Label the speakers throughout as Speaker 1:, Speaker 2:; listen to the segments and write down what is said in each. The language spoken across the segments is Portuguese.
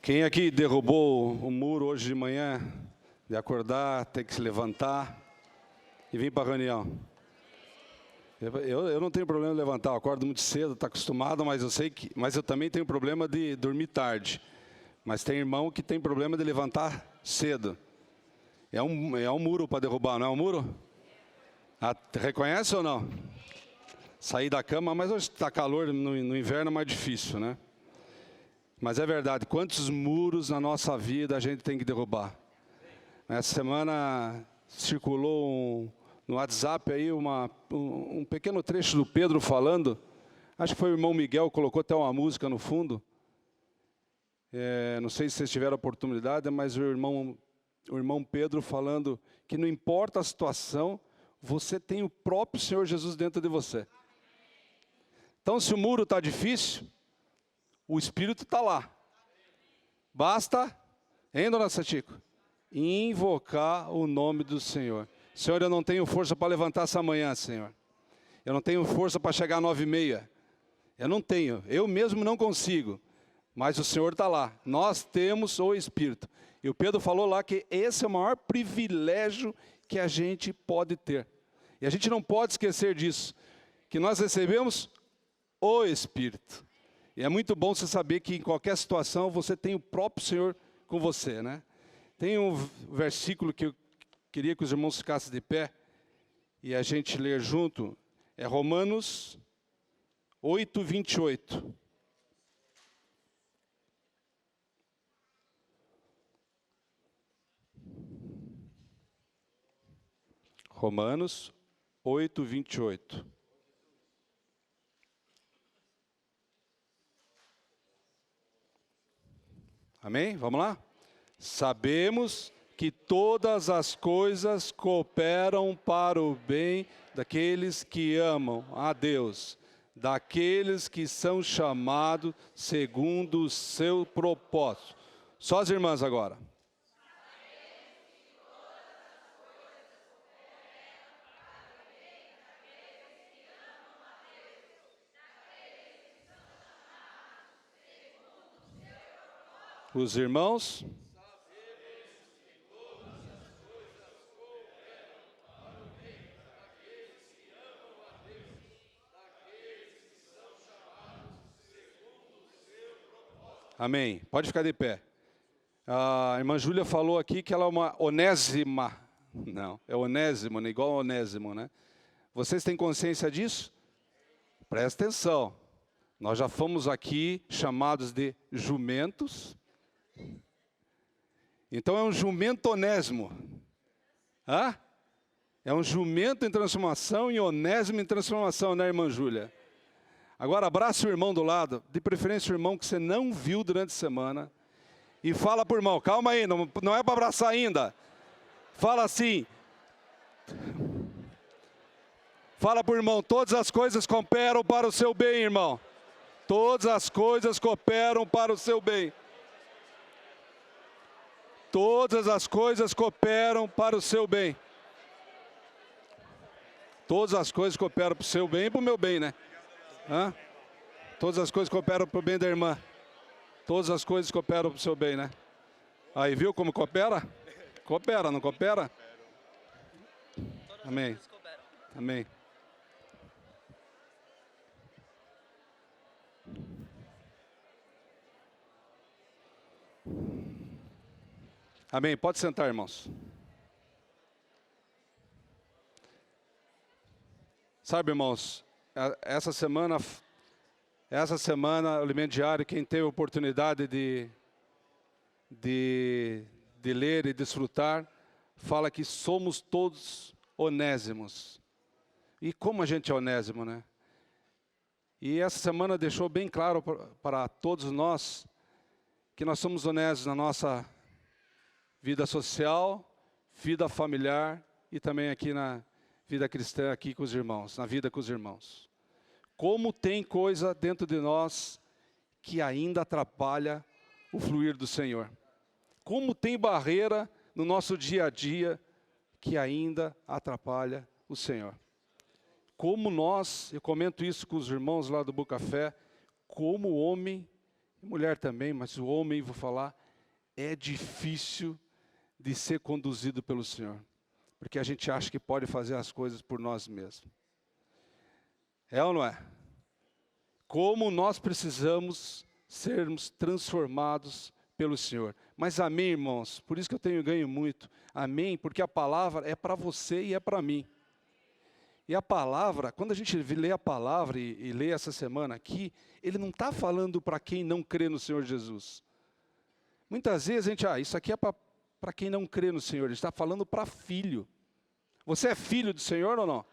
Speaker 1: Quem aqui derrubou o muro hoje de manhã, de acordar, ter que se levantar e vir para a reunião? Eu não tenho problema de levantar, eu acordo muito cedo, está acostumado, mas eu também tenho problema de dormir tarde. Mas tem irmão que tem problema de levantar cedo. É um muro para derrubar, não é um muro? Reconhece ou não? Sair da cama, mas hoje está calor, no inverno é mais difícil, né? Mas é verdade, quantos muros na nossa vida a gente tem que derrubar? Essa semana circulou no WhatsApp aí um pequeno trecho do Pedro falando, acho que foi o irmão Miguel, colocou até uma música no fundo. Não sei se vocês tiveram a oportunidade, mas o irmão Pedro falando que não importa a situação, você tem o próprio Senhor Jesus dentro de você. Então, se o muro está difícil, o Espírito está lá. Basta, hein, dona Satico? Invocar o nome do Senhor. Senhor, eu não tenho força para levantar essa manhã, Senhor. Eu não tenho força para chegar às 9h30. Eu não tenho, eu mesmo não consigo. Mas o Senhor está lá. Nós temos o Espírito. E o Pedro falou lá que esse é o maior privilégio que a gente pode ter. E a gente não pode esquecer disso. Que nós recebemos o Espírito. E é muito bom você saber que em qualquer situação você tem o próprio Senhor com você, né? Tem um versículo que eu queria que os irmãos ficassem de pé e a gente ler junto. É Romanos 8:28. Romanos 8:28. Amém? Vamos lá? Sabemos que todas as coisas cooperam para o bem daqueles que amam a Deus, daqueles que são chamados segundo o seu propósito. Só as irmãs agora. Os irmãos. Amém. Pode ficar de pé. A irmã Júlia falou aqui que ela é uma onésima. Não, é onésimo, né? Igual onésimo, né? Vocês têm consciência disso? Presta atenção. Nós já fomos aqui chamados de jumentos. Então é um jumento onésimo. Hã? É um jumento em transformação e onésimo em transformação, né, irmã Júlia? Agora abraça o irmão do lado, de preferência o irmão que você não viu durante a semana. E fala para o irmão, calma aí, não é para abraçar ainda. Fala assim. Fala para o irmão, todas as coisas cooperam para o seu bem, irmão. Todas as coisas cooperam para o seu bem. Todas as coisas cooperam para o seu bem. Todas as coisas cooperam para o seu bem e para o meu bem, né? Hã? Todas as coisas cooperam para o bem da irmã. Todas as coisas cooperam para o seu bem, né? Aí, viu como coopera? Coopera, não coopera? Amém. Amém. Amém. Pode sentar, irmãos. Sabe, irmãos, essa semana, o Alimento Diário, quem teve a oportunidade de ler e desfrutar, fala que somos todos onésimos. E como a gente é onésimo, né? E essa semana deixou bem claro para todos nós que nós somos honestos na nossa vida social, vida familiar e também aqui na vida cristã, aqui com os irmãos, na vida com os irmãos. Como tem coisa dentro de nós que ainda atrapalha o fluir do Senhor. Como tem barreira no nosso dia a dia que ainda atrapalha o Senhor. Como nós, eu comento isso com os irmãos lá do Bucafé, como o homem mulher também, mas o homem, vou falar, é difícil de ser conduzido pelo Senhor, porque a gente acha que pode fazer as coisas por nós mesmos. É ou não é? Como nós precisamos sermos transformados pelo Senhor. Mas amém, irmãos, por isso que eu tenho ganho muito. Amém, porque a palavra é para você e é para mim. E a palavra, quando a gente lê a palavra e lê essa semana aqui, ele não está falando para quem não crê no Senhor Jesus. Muitas vezes a gente, isso aqui é para quem não crê no Senhor, ele está falando para filho. Você é filho do Senhor ou não?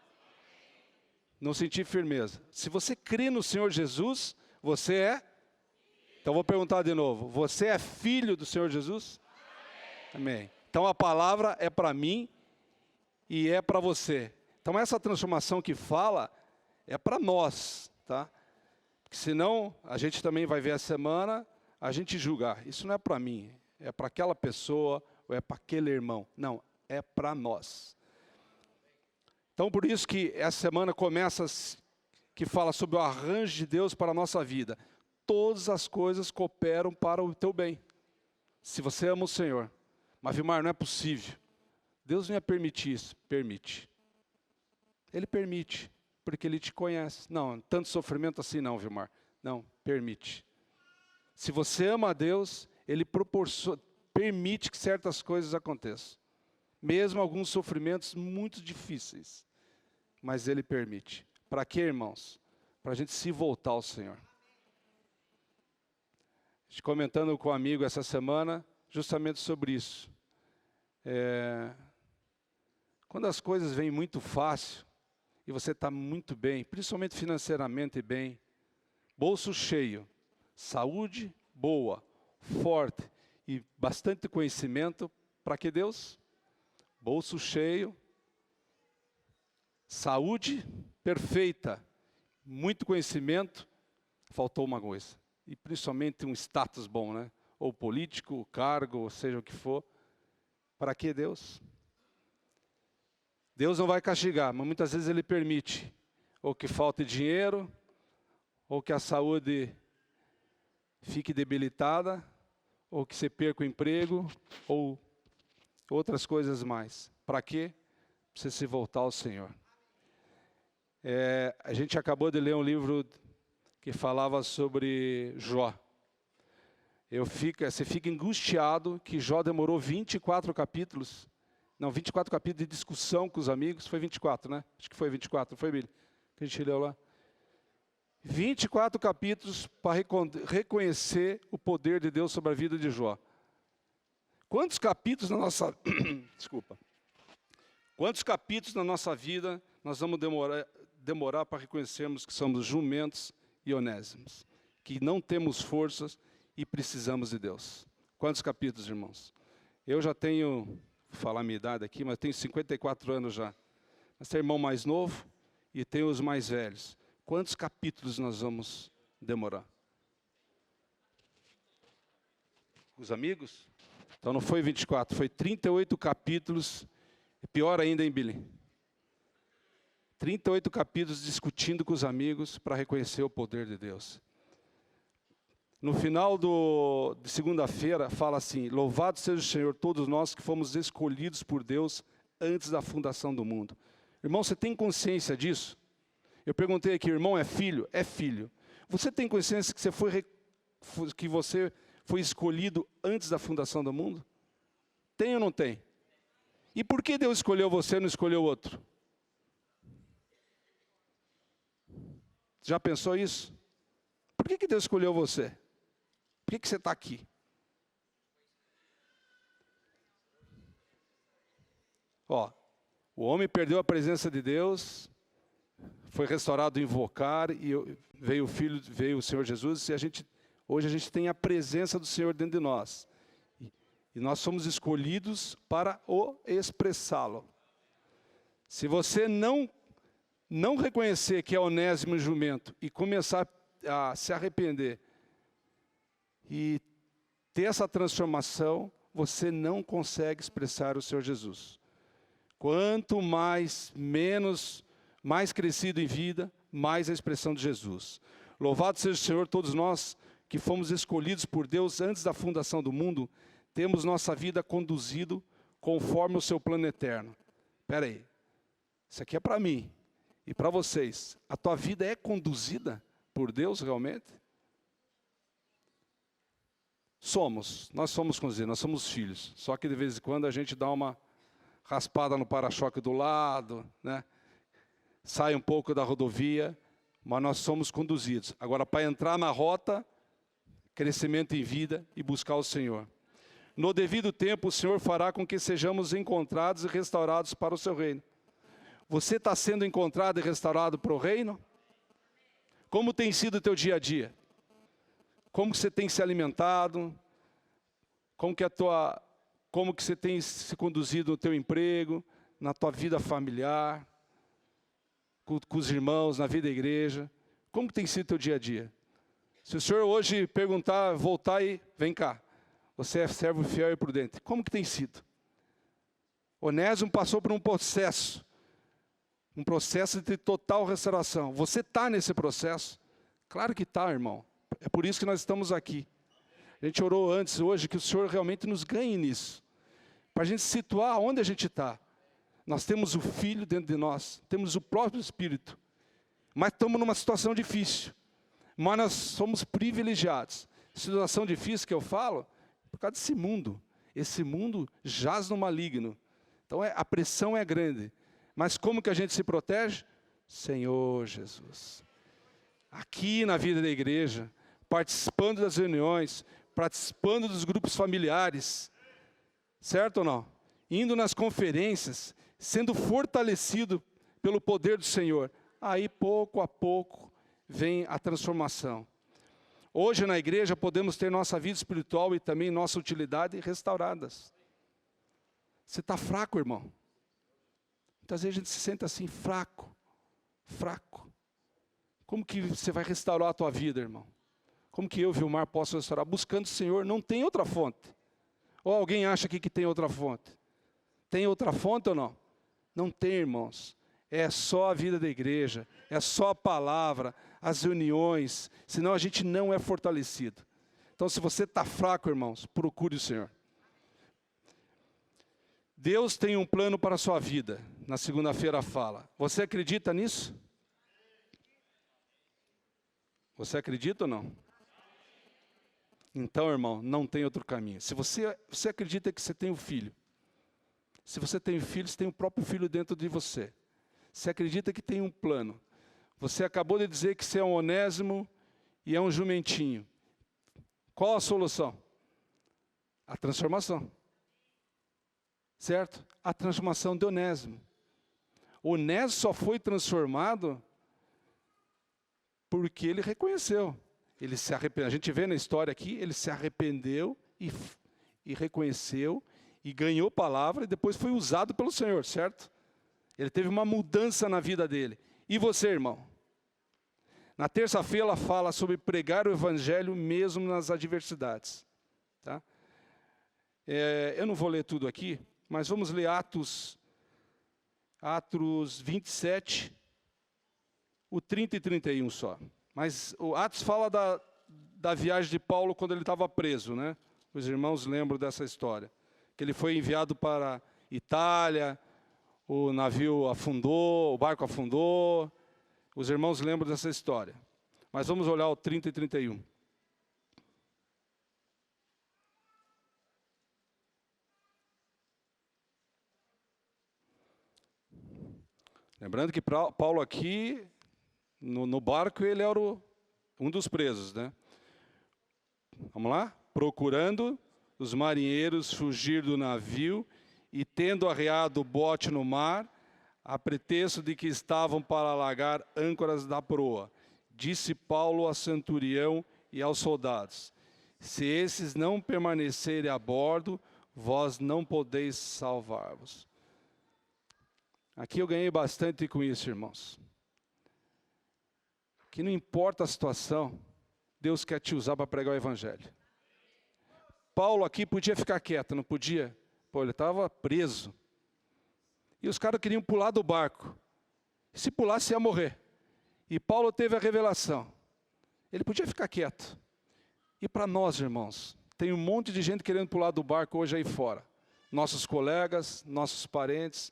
Speaker 1: Não senti firmeza. Se você crê no Senhor Jesus, você é? Então vou perguntar de novo, você é filho do Senhor Jesus? Amém. Então a palavra é para mim e é para você. Então essa transformação que fala é para nós, tá? Porque senão a gente também vai ver a semana, a gente julgar. Isso não é para mim, é para aquela pessoa ou é para aquele irmão. Não, é para nós. Então por isso que essa semana começa, que fala sobre o arranjo de Deus para a nossa vida. Todas as coisas cooperam para o teu bem, se você ama o Senhor. Mas Vilmar, não é possível. Deus não ia permitir isso. Permite. Ele permite, porque Ele te conhece. Não, tanto sofrimento assim não, Vilmar. Não, permite. Se você ama a Deus, Ele permite que certas coisas aconteçam. Mesmo alguns sofrimentos muito difíceis. Mas Ele permite. Para quê, irmãos? Para a gente se voltar ao Senhor. Comentando com um amigo essa semana, justamente sobre isso. Quando as coisas vêm muito fácil, e você está muito bem, principalmente financeiramente bem, bolso cheio, saúde boa, forte e bastante conhecimento, para que Deus? Bolso cheio, saúde perfeita, muito conhecimento, faltou uma coisa. E principalmente um status bom, né? Ou político, cargo, ou seja o que for. Para que Deus? Deus não vai castigar, mas muitas vezes Ele permite. Ou que falte dinheiro, ou que a saúde fique debilitada, ou que você perca o emprego, ou outras coisas mais. Para quê? Para você se voltar ao Senhor. A gente acabou de ler um livro que falava sobre Jó. Você fica angustiado que Jó demorou 24 capítulos. Não, 24 capítulos de discussão com os amigos. Foi 24, né? Acho que foi 24, não foi, Billy? Que a gente leu lá. 24 capítulos para reconhecer o poder de Deus sobre a vida de Jó. Quantos capítulos na nossa... Desculpa. Quantos capítulos na nossa vida nós vamos demorar para reconhecermos que somos jumentos e onésimos, que não temos forças e precisamos de Deus? Quantos capítulos, irmãos? Eu já tenho, vou falar a minha idade aqui, mas tenho 54 anos já. Mas tem irmão mais novo e tem os mais velhos. Quantos capítulos nós vamos demorar? Os amigos? Então não foi 24, foi 38 capítulos. Pior ainda, hein, Billy? 38 capítulos discutindo com os amigos para reconhecer o poder de Deus. No final de segunda-feira, fala assim: louvado seja o Senhor, todos nós que fomos escolhidos por Deus antes da fundação do mundo. Irmão, você tem consciência disso? Eu perguntei aqui, irmão, é filho? É filho. Você tem consciência que você foi escolhido antes da fundação do mundo? Tem ou não tem? E por que Deus escolheu você e não escolheu outro? Já pensou isso? Por que Deus escolheu você? Por que você está aqui? O homem perdeu a presença de Deus, foi restaurado em invocar, e veio o Senhor Jesus, e hoje a gente tem a presença do Senhor dentro de nós. E nós somos escolhidos para o expressá-lo. Se você não reconhecer que é onésimo e jumento e começar a se arrepender e ter essa transformação, você não consegue expressar o Senhor Jesus. Quanto mais crescido em vida, mais a expressão de Jesus. Louvado seja o Senhor, todos nós que fomos escolhidos por Deus antes da fundação do mundo, temos nossa vida conduzido conforme o seu plano eterno. Espera aí, isso aqui é para mim e para vocês. A tua vida é conduzida por Deus realmente? Nós somos conduzidos, nós somos filhos. Só que de vez em quando a gente dá uma raspada no para-choque do lado, né? Sai um pouco da rodovia, mas nós somos conduzidos. Agora, para entrar na rota, crescimento em vida e buscar o Senhor. No devido tempo, o Senhor fará com que sejamos encontrados e restaurados para o seu reino. Você está sendo encontrado e restaurado para o reino? Como tem sido o teu dia a dia? Como que você tem se alimentado? Como que você tem se conduzido no teu emprego, na tua vida familiar, com os irmãos, na vida da igreja? Como que tem sido o teu dia a dia? Se o Senhor hoje perguntar, voltar e vem cá, você é servo fiel e prudente. Como que tem sido? Onésimo passou por um processo de total restauração. Você está nesse processo? Claro que está, irmão. É por isso que nós estamos aqui. A gente orou antes hoje que o Senhor realmente nos ganhe nisso. Para a gente situar onde a gente está. Nós temos o Filho dentro de nós, temos o próprio Espírito. Mas estamos numa situação difícil. Mas nós somos privilegiados. Situação difícil que eu falo, por causa desse mundo. Esse mundo jaz no maligno. Então a pressão é grande. Mas como que a gente se protege? Senhor Jesus. Aqui na vida da igreja, participando das reuniões, participando dos grupos familiares, certo ou não? Indo nas conferências, sendo fortalecido pelo poder do Senhor. Aí, pouco a pouco, vem a transformação. Hoje, na igreja, podemos ter nossa vida espiritual e também nossa utilidade restauradas. Você está fraco, irmão? Muitas vezes a gente se sente assim, fraco. Como que você vai restaurar a tua vida, irmão? Como que eu, Vilmar, posso restaurar? Buscando o Senhor, não tem outra fonte. Ou alguém acha aqui que tem outra fonte? Tem outra fonte ou não? Não tem, irmãos. É só a vida da igreja, é só a palavra, as reuniões, senão a gente não é fortalecido. Então, se você está fraco, irmãos, procure o Senhor. Deus tem um plano para a sua vida, na segunda-feira fala. Você acredita nisso? Você acredita ou não? Então, irmão, não tem outro caminho. Se você acredita que você tem um filho, se você tem um filho, você tem o próprio filho dentro de você. Você acredita que tem um plano. Você acabou de dizer que você é um Onésimo e é um jumentinho. Qual a solução? A transformação. Certo? A transformação de Onésimo. Onésimo só foi transformado porque ele reconheceu. Ele se arrependeu. A gente vê na história aqui, ele se arrependeu e reconheceu e ganhou palavra e depois foi usado pelo Senhor, certo? Ele teve uma mudança na vida dele. E você, irmão? Na terça-feira ela fala sobre pregar o evangelho mesmo nas adversidades. Tá? Eu não vou ler tudo aqui, mas vamos ler Atos 27, o 30 e 31 só. Mas o Atos fala da viagem de Paulo quando ele estava preso, né? Os irmãos lembram dessa história. Que ele foi enviado para Itália, o navio afundou, o barco afundou. Os irmãos lembram dessa história. Mas vamos olhar o 30 e 31. Lembrando que Paulo aqui, no barco, ele era um dos presos, né? Vamos lá? Procurando os marinheiros fugir do navio e tendo arreado o bote no mar, a pretexto de que estavam para largar âncoras da proa. Disse Paulo ao centurião e aos soldados: se esses não permanecerem a bordo, vós não podeis salvar-vos. Aqui eu ganhei bastante com isso, irmãos. Que não importa a situação, Deus quer te usar para pregar o evangelho. Paulo aqui podia ficar quieto, não podia? Pô, ele estava preso. E os caras queriam pular do barco. Se pulasse, ia morrer. E Paulo teve a revelação. Ele podia ficar quieto. E para nós, irmãos, tem um monte de gente querendo pular do barco hoje aí fora. Nossos colegas, nossos parentes,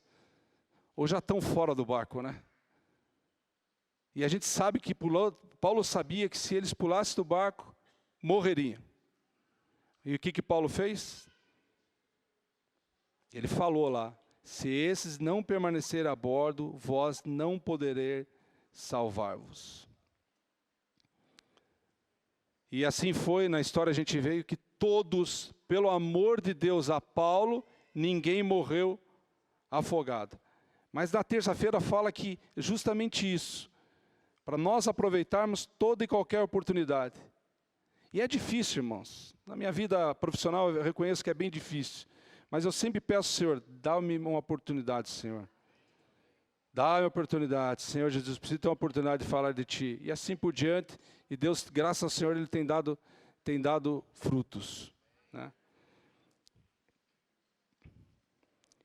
Speaker 1: ou já estão fora do barco, né? E a gente sabe que Paulo sabia que se eles pulassem do barco, morreriam. E o que Paulo fez? Ele falou lá, se esses não permanecerem a bordo, vós não podereis salvar-vos. E assim foi, na história a gente veio que todos, pelo amor de Deus a Paulo, ninguém morreu afogado. Mas na terça-feira fala que justamente isso, para nós aproveitarmos toda e qualquer oportunidade. E é difícil, irmãos. Na minha vida profissional eu reconheço que é bem difícil. Mas eu sempre peço, Senhor, dá-me uma oportunidade, Senhor. Dá-me uma oportunidade, Senhor Jesus, preciso ter uma oportunidade de falar de Ti. E assim por diante. E Deus, graças ao Senhor, Ele tem dado frutos, né?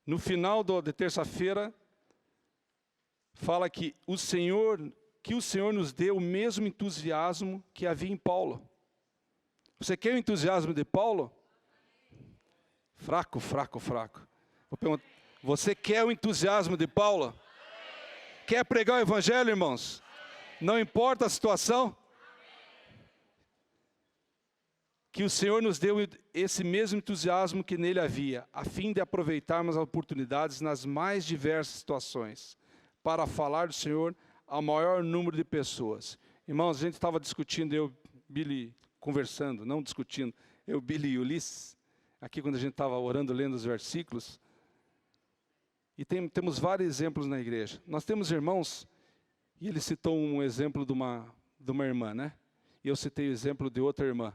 Speaker 1: No final de terça-feira, fala que o Senhor nos deu o mesmo entusiasmo que havia em Paulo. Você quer o entusiasmo de Paulo? Fraco. Vou perguntar, você quer o entusiasmo de Paulo? Quer pregar o evangelho, irmãos? Não importa a situação? Que o Senhor nos deu esse mesmo entusiasmo que nele havia, a fim de aproveitarmos as oportunidades nas mais diversas situações, para falar do Senhor ao maior número de pessoas. Irmãos, a gente estava discutindo, Billy, conversando, não discutindo, Billy e Ulisses, aqui quando a gente estava orando, lendo os versículos, e temos vários exemplos na igreja. Nós temos irmãos, e ele citou um exemplo de uma irmã, né? E eu citei o exemplo de outra irmã.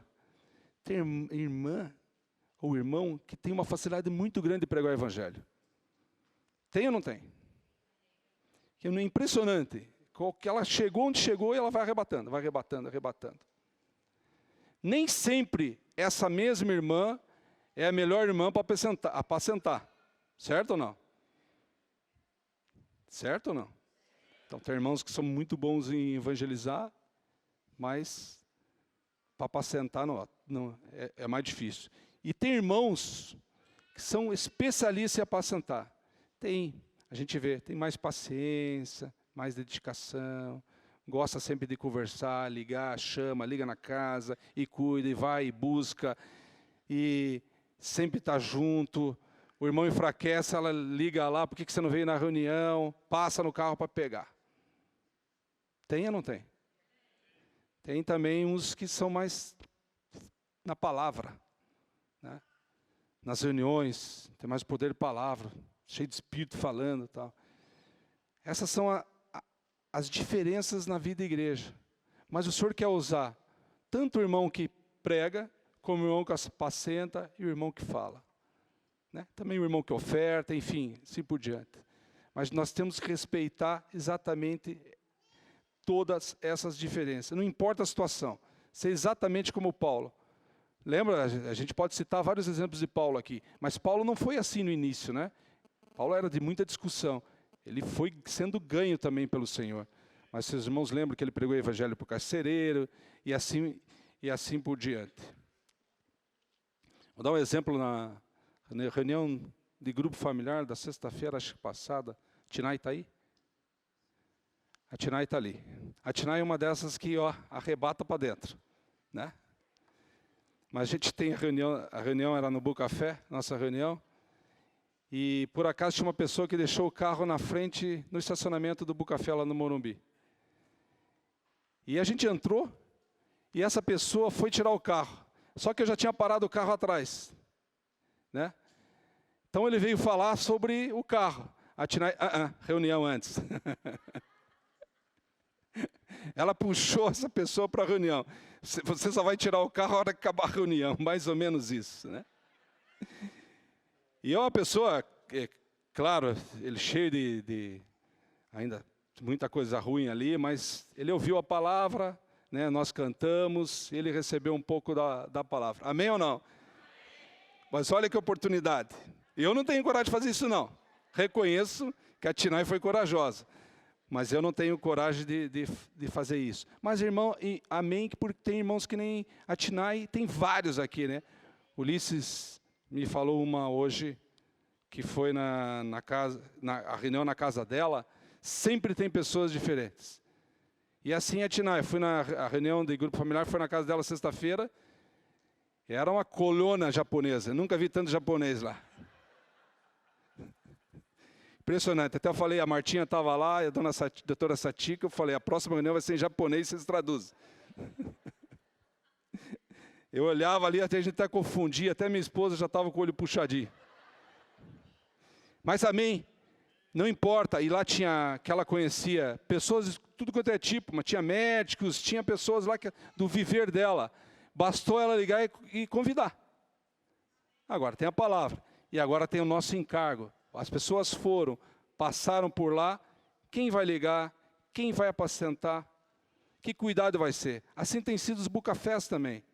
Speaker 1: Tem irmã ou irmão que tem uma facilidade muito grande de pregar o evangelho. Tem ou não tem? Que é impressionante. Que ela chegou onde chegou e ela vai arrebatando. Nem sempre essa mesma irmã é a melhor irmã para apacentar. Certo ou não? Certo ou não? Então tem irmãos que são muito bons em evangelizar, mas para apacentar é mais difícil. E tem irmãos que são especialistas em apacentar. A gente vê, tem mais paciência, mais dedicação, gosta sempre de conversar, ligar, chama, liga na casa, e cuida, e vai, e busca, e sempre está junto. O irmão enfraquece, ela liga lá, por que você não veio na reunião? Passa no carro para pegar. Tem ou não tem? Tem também uns que são mais na palavra, né? Nas reuniões, tem mais poder de palavra, cheio de espírito falando e tal. Essas são as diferenças na vida da igreja. Mas o Senhor quer usar tanto o irmão que prega, como o irmão que apacenta e o irmão que fala, né? Também o irmão que oferta, enfim, assim por diante. Mas nós temos que respeitar exatamente todas essas diferenças. Não importa a situação. Ser exatamente como Paulo. Lembra, a gente pode citar vários exemplos de Paulo aqui. Mas Paulo não foi assim no início, né? Paulo era de muita discussão. Ele foi sendo ganho também pelo Senhor. Mas seus irmãos lembram que ele pregou o evangelho para o carcereiro e assim por diante. Vou dar um exemplo na reunião de grupo familiar da sexta-feira, acho que passada. Tinai está aí? A Tinai está ali. A Tinai é uma dessas que arrebata para dentro, né? Mas a gente tem a reunião era no Bucafé, nossa reunião, e por acaso tinha uma pessoa que deixou o carro na frente, no estacionamento do Bucafé lá no Morumbi. E a gente entrou, e essa pessoa foi tirar o carro, só que eu já tinha parado o carro atrás, né? Então ele veio falar sobre o carro. A Tinai, reunião antes. Ela puxou essa pessoa para a reunião. Você só vai tirar o carro na hora que acabar a reunião, mais ou menos isso, né? E é uma pessoa, claro, ele cheio de ainda muita coisa ruim ali, mas ele ouviu a palavra, né? Nós cantamos, ele recebeu um pouco da palavra. Amém ou não? Mas olha que oportunidade. Eu não tenho coragem de fazer isso não. Reconheço que a Tinai foi corajosa. Mas eu não tenho coragem de fazer isso. Mas, irmão, amém, porque tem irmãos que nem a Tinai, tem vários aqui, né? Ulisses me falou uma hoje, que foi a reunião na casa dela, sempre tem pessoas diferentes. E assim a Tinai, fui na reunião de grupo familiar, foi na casa dela sexta-feira, era uma colônia japonesa, nunca vi tanto japonês lá. Impressionante, até eu falei, a Martinha estava lá, a doutora Satica, eu falei, a próxima reunião vai ser em japonês, vocês traduzem. Eu olhava ali, até a gente até confundia, até minha esposa já estava com o olho puxadinho. Mas amém, não importa, e lá tinha, que ela conhecia, pessoas de tudo quanto é tipo, mas tinha médicos, tinha pessoas lá do viver dela. Bastou ela ligar e convidar. Agora tem a palavra, e agora tem o nosso encargo. As pessoas foram, passaram por lá, quem vai ligar, quem vai apacentar, que cuidado vai ser. Assim tem sido os bucafés também.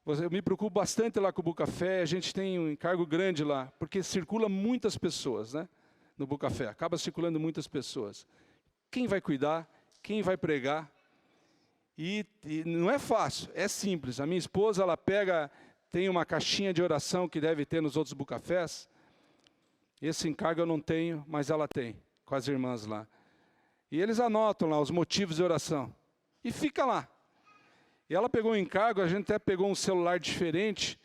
Speaker 1: Eu me preocupo bastante lá com o Bucafé, a gente tem um encargo grande lá, porque circula muitas pessoas, né, no Bucafé, acaba circulando muitas pessoas. Quem vai cuidar, quem vai pregar, e não é fácil, é simples. A minha esposa, ela tem uma caixinha de oração que deve ter nos outros Bucafés, esse encargo eu não tenho, mas ela tem, com as irmãs lá. E eles anotam lá os motivos de oração, e fica lá. E ela pegou um encargo, a gente até pegou um celular diferente,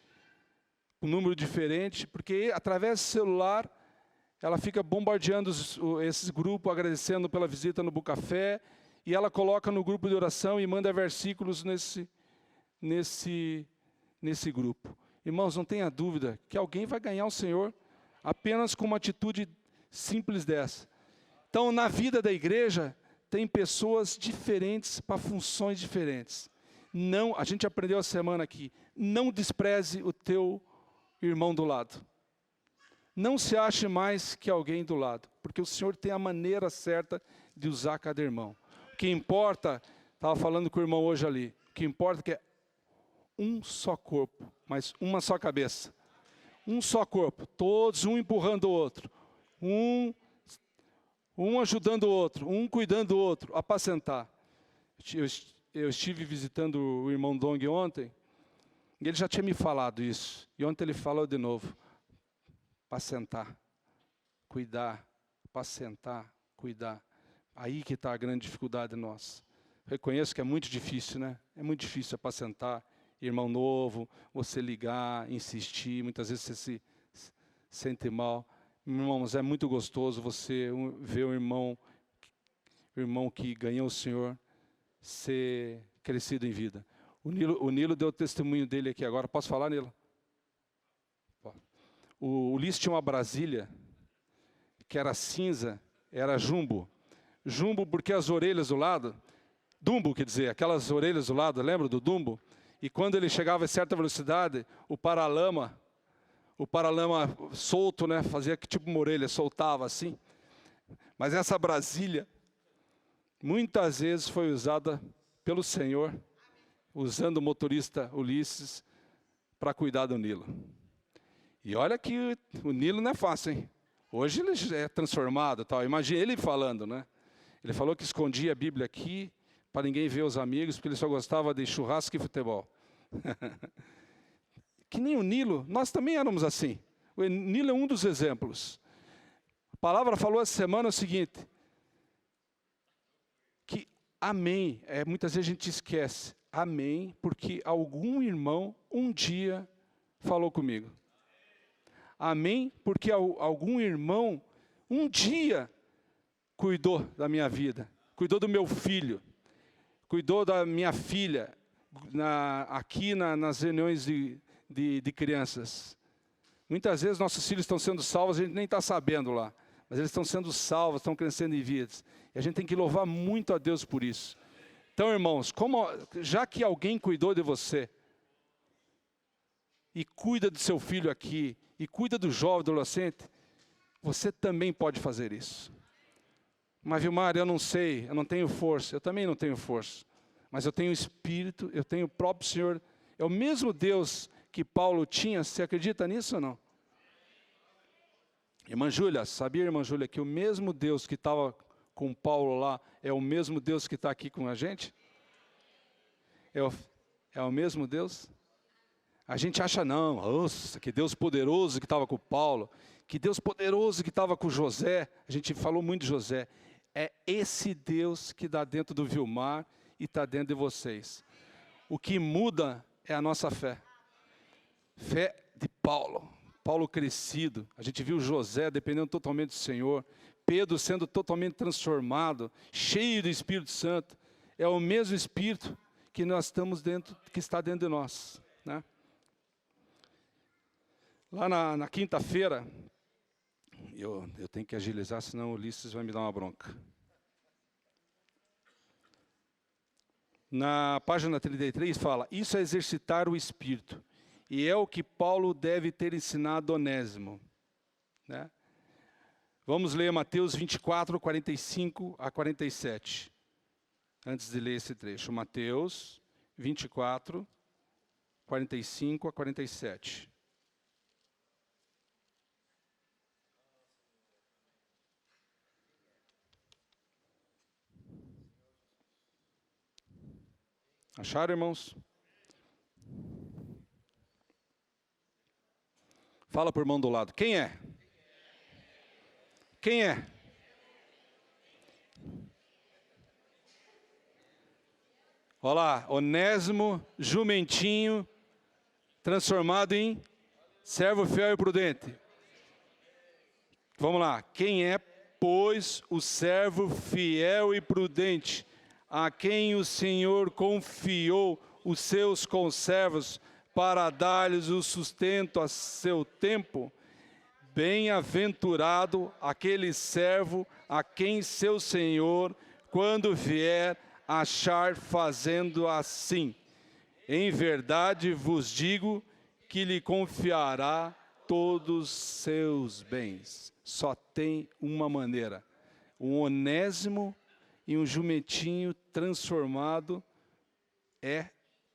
Speaker 1: um número diferente, porque através do celular, ela fica bombardeando esses grupos, agradecendo pela visita no Bucafé, e ela coloca no grupo de oração e manda versículos nesse grupo. Irmãos, não tenha dúvida que alguém vai ganhar o Senhor apenas com uma atitude simples dessa. Então, na vida da igreja, tem pessoas diferentes para funções diferentes. Não, a gente aprendeu a semana aqui, não despreze o teu irmão do lado. Não se ache mais que alguém do lado, porque o Senhor tem a maneira certa de usar cada irmão. O que importa, estava falando com o irmão hoje ali, o que importa é que é um só corpo, mas uma só cabeça. Um só corpo, todos um empurrando o outro, um ajudando o outro, um cuidando do outro, apacentar. Eu estive visitando o irmão Dong ontem, e ele já tinha me falado isso. E ontem ele falou de novo. Apacentar, cuidar, apacentar, cuidar. Aí que está a grande dificuldade nossa. Reconheço que é muito difícil, né? É muito difícil apacentar. Irmão novo, você ligar, insistir, muitas vezes você se sente mal. Irmãos, é muito gostoso você ver o irmão que ganhou o Senhor, ser crescido em vida. O Nilo deu o testemunho dele aqui agora. Posso falar, Nilo? O Ulisses tinha uma Brasília, que era cinza, era jumbo. Jumbo porque as orelhas do lado, Dumbo, quer dizer, aquelas orelhas do lado, lembra do Dumbo? E quando ele chegava a certa velocidade, o paralama solto, né, fazia que tipo uma orelha, soltava assim. Mas essa Brasília, muitas vezes foi usada pelo Senhor, usando o motorista Ulisses para cuidar do Nilo. E olha que o Nilo não é fácil, hein? Hoje ele é transformado, tal. Imagina ele falando, né? Ele falou que escondia a Bíblia aqui para ninguém ver os amigos, porque ele só gostava de churrasco e futebol. Que nem o Nilo, nós também éramos assim. O Nilo é um dos exemplos. A palavra falou essa semana o seguinte, que amém, muitas vezes a gente esquece, amém, porque algum irmão um dia falou comigo. Amém, porque algum irmão um dia cuidou da minha vida, cuidou do meu filho, cuidou da minha filha, aqui nas reuniões de crianças. Muitas vezes nossos filhos estão sendo salvos, a gente nem está sabendo lá, mas eles estão sendo salvos, estão crescendo em vidas. E a gente tem que louvar muito a Deus por isso. Então, irmãos, já que alguém cuidou de você, e cuida do seu filho aqui, e cuida do jovem, do adolescente, você também pode fazer isso. Mas, Vilmar, eu não sei, eu não tenho força, eu também não tenho força. Mas eu tenho o Espírito, eu tenho o próprio Senhor. É o mesmo Deus que Paulo tinha, você acredita nisso ou não? Irmã Júlia, sabia, irmã Júlia, que o mesmo Deus que estava com Paulo lá é o mesmo Deus que está aqui com a gente? É o mesmo Deus? A gente acha não, nossa, que Deus poderoso que estava com Paulo, que Deus poderoso que estava com José. A gente falou muito de José. É esse Deus que está dentro do Vilmar e está dentro de vocês. O que muda é a nossa fé. Fé de Paulo. Paulo crescido. A gente viu José dependendo totalmente do Senhor. Pedro sendo totalmente transformado, cheio do Espírito Santo. É o mesmo Espírito que nós estamos dentro, que está dentro de nós, né? Lá na quinta-feira, eu tenho que agilizar, senão o Ulisses vai me dar uma bronca. Na página 33 fala, isso é exercitar o Espírito. E é o que Paulo deve ter ensinado a Onésimo, né? Vamos ler Mateus 24, 45 a 47. Antes de ler esse trecho. Mateus 24, 45 a 47. Acharam, irmãos? Fala por mão do lado. Quem é? Quem é? Olha lá, Onésimo, jumentinho, transformado em servo fiel e prudente. Vamos lá. Quem é, pois, o servo fiel e prudente, a quem o Senhor confiou os seus conservos para dar-lhes o sustento a seu tempo? Bem-aventurado aquele servo a quem seu Senhor, quando vier, achar fazendo assim. Em verdade vos digo que lhe confiará todos seus bens. Só tem uma maneira. Um Onésimo e um jumentinho transformado é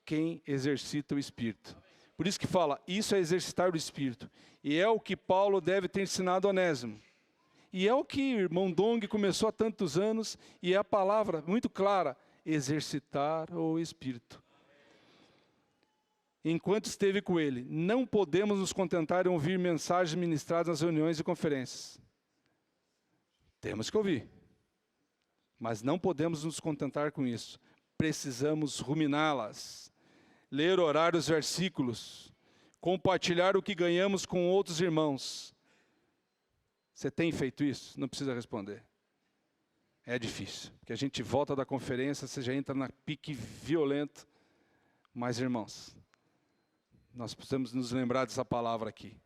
Speaker 1: quem exercita o Espírito. Por isso que fala, isso é exercitar o Espírito. E é o que Paulo deve ter ensinado a Onésimo. E é o que o irmão Dong começou há tantos anos, e é a palavra muito clara, exercitar o Espírito. Enquanto esteve com ele, não podemos nos contentar em ouvir mensagens ministradas nas reuniões e conferências. Temos que ouvir. Mas não podemos nos contentar com isso. Precisamos ruminá-las, ler, orar os versículos, compartilhar o que ganhamos com outros irmãos. Você tem feito isso? Não precisa responder. É difícil, porque a gente volta da conferência, você já entra na pique violento. Mas, irmãos, nós precisamos nos lembrar dessa palavra aqui.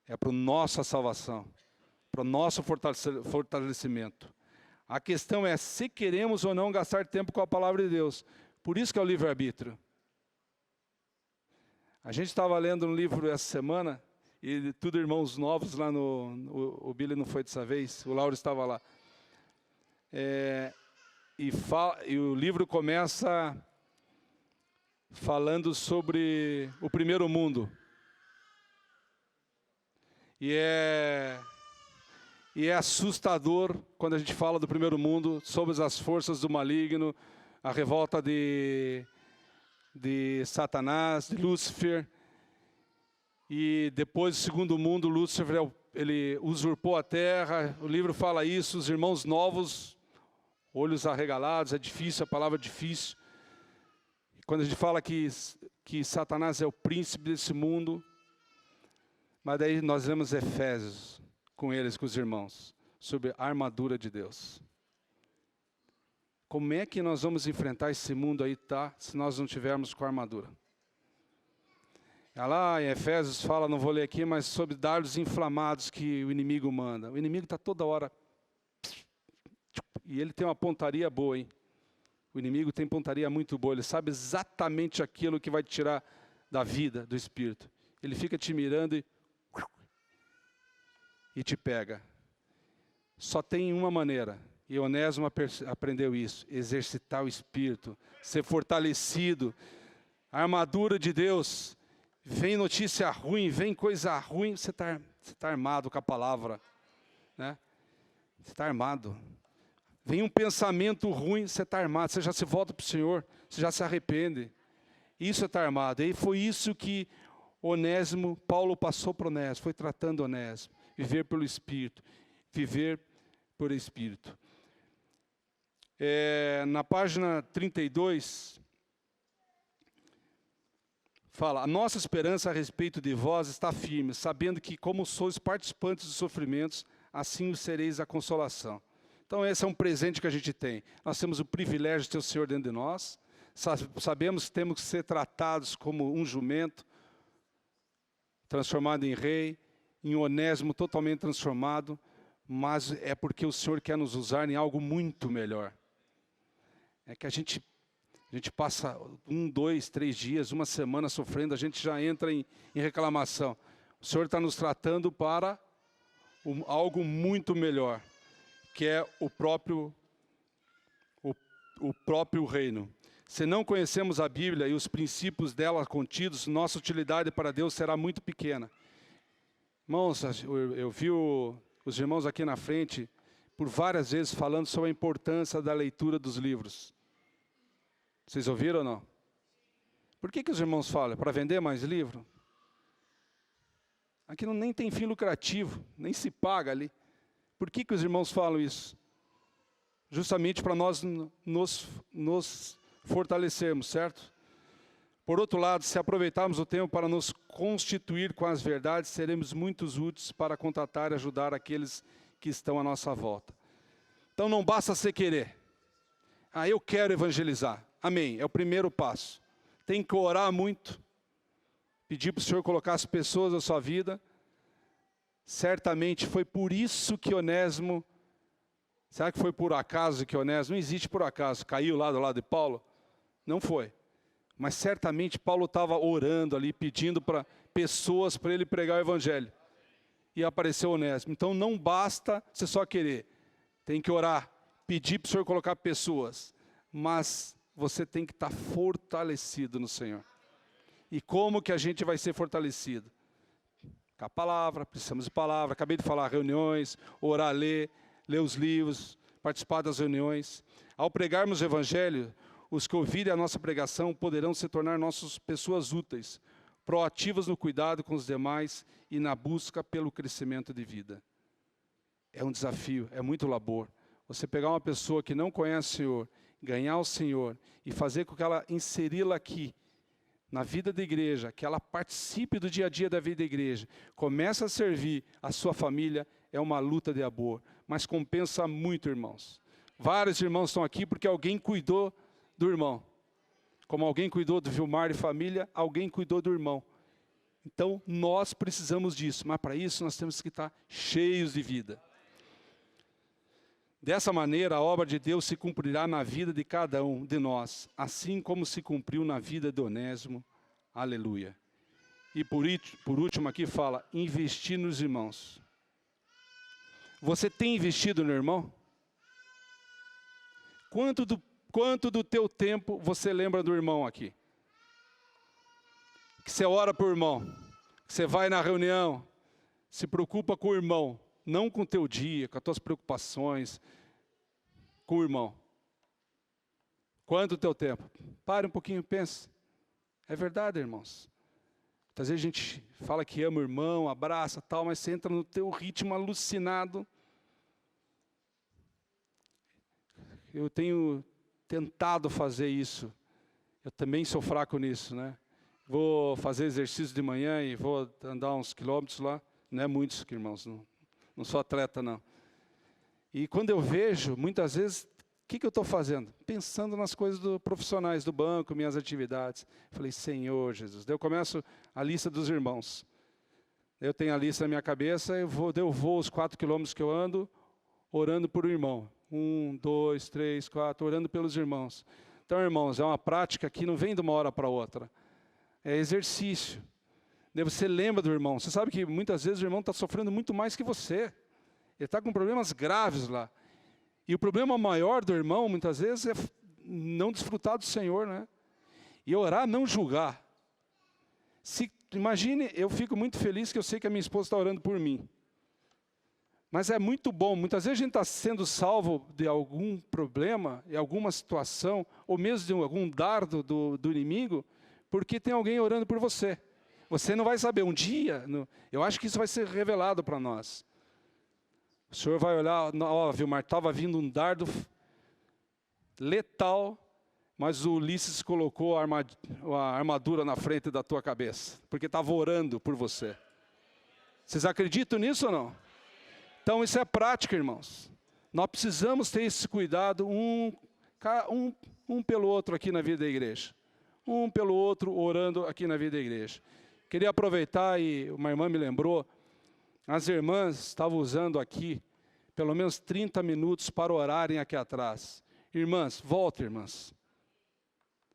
Speaker 1: É para a nossa salvação, para o nosso fortalecimento. A questão é se queremos ou não gastar tempo com a palavra de Deus. Por isso que é o livre-arbítrio. A gente estava lendo um livro essa semana, e tudo irmãos novos lá o Billy não foi dessa vez, o Lauro estava lá. E o livro começa falando sobre o primeiro mundo. E é assustador quando a gente fala do primeiro mundo, sobre as forças do maligno, a revolta de Satanás, de Lúcifer. E depois do segundo mundo, Lúcifer ele usurpou a terra. O livro fala isso, os irmãos novos, olhos arregalados, é difícil, a palavra é difícil. Quando a gente fala que Satanás é o príncipe desse mundo, mas daí nós lemos Efésios com eles, com os irmãos, sobre a armadura de Deus. Como é que nós vamos enfrentar esse mundo aí, se nós não tivermos com a armadura? Lá em Efésios fala, não vou ler aqui, mas sobre dardos inflamados que o inimigo manda. O inimigo está toda hora, e ele tem uma pontaria boa, hein? O inimigo tem pontaria muito boa, ele sabe exatamente aquilo que vai te tirar da vida, do espírito. Ele fica te mirando e te pega. Só tem uma maneira, e Onésimo aprendeu isso, exercitar o espírito, ser fortalecido. A armadura de Deus, vem notícia ruim, vem coisa ruim, você tá armado com a palavra, né? Você está armado. Vem um pensamento ruim, você está armado, você já se volta para o Senhor, você já se arrepende. Isso é estar armado. E foi isso que Onésimo, Paulo passou para Onésimo, foi tratando Onésimo. Viver pelo Espírito. Viver por Espírito. Na página 32, fala: a nossa esperança a respeito de vós está firme, sabendo que como sois participantes dos sofrimentos, assim o sereis a consolação. Então esse é um presente que a gente tem. Nós temos o privilégio de ter o Senhor dentro de nós. Sabemos que temos que ser tratados como um jumento, transformado em rei, em Onésimo totalmente transformado, mas é porque o Senhor quer nos usar em algo muito melhor. É que a gente passa 1, 2, 3 dias, uma semana sofrendo, a gente já entra em reclamação. O Senhor está nos tratando para algo muito melhor, que é o próprio reino. Se não conhecemos a Bíblia e os princípios dela contidos, nossa utilidade para Deus será muito pequena. Irmãos, eu vi os irmãos aqui na frente, por várias vezes, falando sobre a importância da leitura dos livros. Vocês ouviram ou não? Por que os irmãos falam? Para vender mais livro? Aqui nem tem fim lucrativo, nem se paga ali. Por que os irmãos falam isso? Justamente para nós nos fortalecermos, certo? Por outro lado, se aproveitarmos o tempo para nos constituir com as verdades, seremos muito úteis para contatar e ajudar aqueles que estão à nossa volta. Então não basta você querer. Eu quero evangelizar. Amém, é o primeiro passo. Tem que orar muito, pedir para o Senhor colocar as pessoas na sua vida. Certamente foi por isso que Onésimo, será que foi por acaso que Onésimo, não existe por acaso, caiu lá do lado de Paulo? Não foi. Mas certamente Paulo estava orando ali, pedindo para pessoas para ele pregar o evangelho. E apareceu Onésimo. Então não basta você só querer. Tem que orar, pedir para o Senhor colocar pessoas. Mas você tem que estar fortalecido no Senhor. E como que a gente vai ser fortalecido? Com a palavra, precisamos de palavra. Acabei de falar, reuniões, orar, ler os livros, participar das reuniões. Ao pregarmos o evangelho, os que ouvirem a nossa pregação poderão se tornar nossas pessoas úteis, proativas no cuidado com os demais e na busca pelo crescimento de vida. É um desafio, é muito labor. Você pegar uma pessoa que não conhece o Senhor, ganhar o Senhor e fazer com que ela inseri-la aqui, na vida da igreja, que ela participe do dia a dia da vida da igreja, comece a servir a sua família, é uma luta de amor, mas compensa muito, irmãos. Vários irmãos estão aqui porque alguém cuidou do irmão. Como alguém cuidou do Vilmar e família, alguém cuidou do irmão. Então, nós precisamos disso, mas para isso nós temos que estar cheios de vida. Dessa maneira, a obra de Deus se cumprirá na vida de cada um de nós, assim como se cumpriu na vida de Onésimo. Aleluia. E por último aqui fala, investir nos irmãos. Você tem investido no irmão? Quanto do teu tempo você lembra do irmão aqui? Que você ora por irmão, que você vai na reunião, se preocupa com o irmão, não com o teu dia, com as tuas preocupações, com o irmão. Quanto o teu tempo? Pare um pouquinho e pense. É verdade, irmãos. Às vezes a gente fala que ama o irmão, abraça tal, mas você entra no teu ritmo alucinado. Eu tenho tentado fazer isso. Eu também sou fraco nisso, né? Vou fazer exercício de manhã e vou andar uns quilômetros lá. Não é muitos, irmãos, não sou atleta, não. E quando eu vejo, muitas vezes, o que eu estou fazendo? Pensando nas coisas profissionais do banco, minhas atividades. Falei, Senhor Jesus. Daí eu começo a lista dos irmãos. Eu tenho a lista na minha cabeça, eu vou os 4 quilômetros que eu ando, orando por um irmão. 1, 2, 3, 4, orando pelos irmãos. Então, irmãos, é uma prática que não vem de uma hora para outra. É exercício. Daí você lembra do irmão. Você sabe que muitas vezes o irmão está sofrendo muito mais que você. Ele está com problemas graves lá. E o problema maior do irmão, muitas vezes, é não desfrutar do Senhor, né? E orar, não julgar. Imagine, eu fico muito feliz que eu sei que a minha esposa está orando por mim. Mas é muito bom, muitas vezes a gente está sendo salvo de algum problema, de alguma situação, ou mesmo de algum dardo do inimigo, porque tem alguém orando por você. Você não vai saber, um dia, eu acho que isso vai ser revelado para nós. O Senhor vai olhar, ó, Vilmar, estava vindo um dardo letal, mas o Ulisses colocou a armadura na frente da tua cabeça, porque estava orando por você. Vocês acreditam nisso ou não? Então isso é prática, irmãos. Nós precisamos ter esse cuidado um pelo outro aqui na vida da igreja. Um pelo outro orando aqui na vida da igreja. Queria aproveitar, e uma irmã me lembrou, as irmãs estavam usando aqui pelo menos 30 minutos para orarem aqui atrás. Irmãs, voltem, irmãs.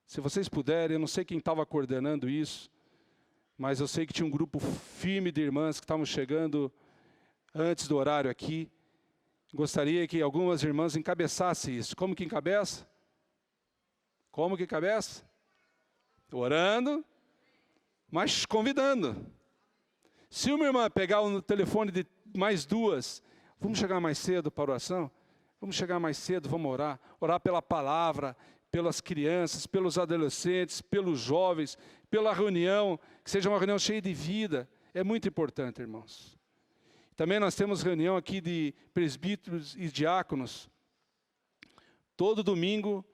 Speaker 1: Se vocês puderem, eu não sei quem estava coordenando isso, mas eu sei que tinha um grupo firme de irmãs que estavam chegando antes do horário aqui. Gostaria que algumas irmãs encabeçassem isso. Como que encabeça? Como que encabeça? Orando, mas convidando. Se uma irmã pegar o telefone de mais duas, vamos chegar mais cedo para a oração? Vamos chegar mais cedo, vamos orar. Orar pela palavra, pelas crianças, pelos adolescentes, pelos jovens, pela reunião, que seja uma reunião cheia de vida. É muito importante, irmãos. Também nós temos reunião aqui de presbíteros e diáconos, todo domingo,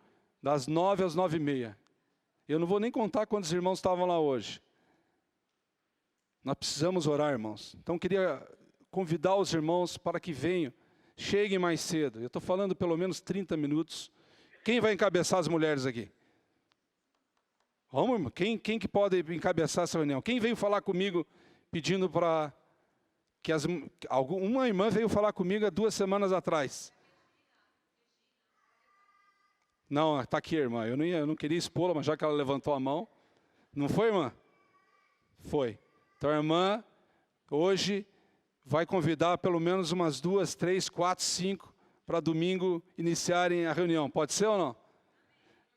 Speaker 1: das 9 às 9h30. Eu não vou nem contar quantos irmãos estavam lá hoje. Nós precisamos orar, irmãos. Então, queria convidar os irmãos para que venham, cheguem mais cedo. Eu estou falando pelo menos 30 minutos. Quem vai encabeçar as mulheres aqui? Vamos, irmão. Quem que pode encabeçar essa reunião? Quem veio falar comigo pedindo para... uma irmã veio falar comigo há 2 semanas atrás. Não, está aqui, irmã. Eu não queria expô-la, mas já que ela levantou a mão. Não foi, irmã? Foi. Então, a irmã, hoje, vai convidar pelo menos umas 2, 3, 4, 5, para domingo iniciarem a reunião. Pode ser ou não?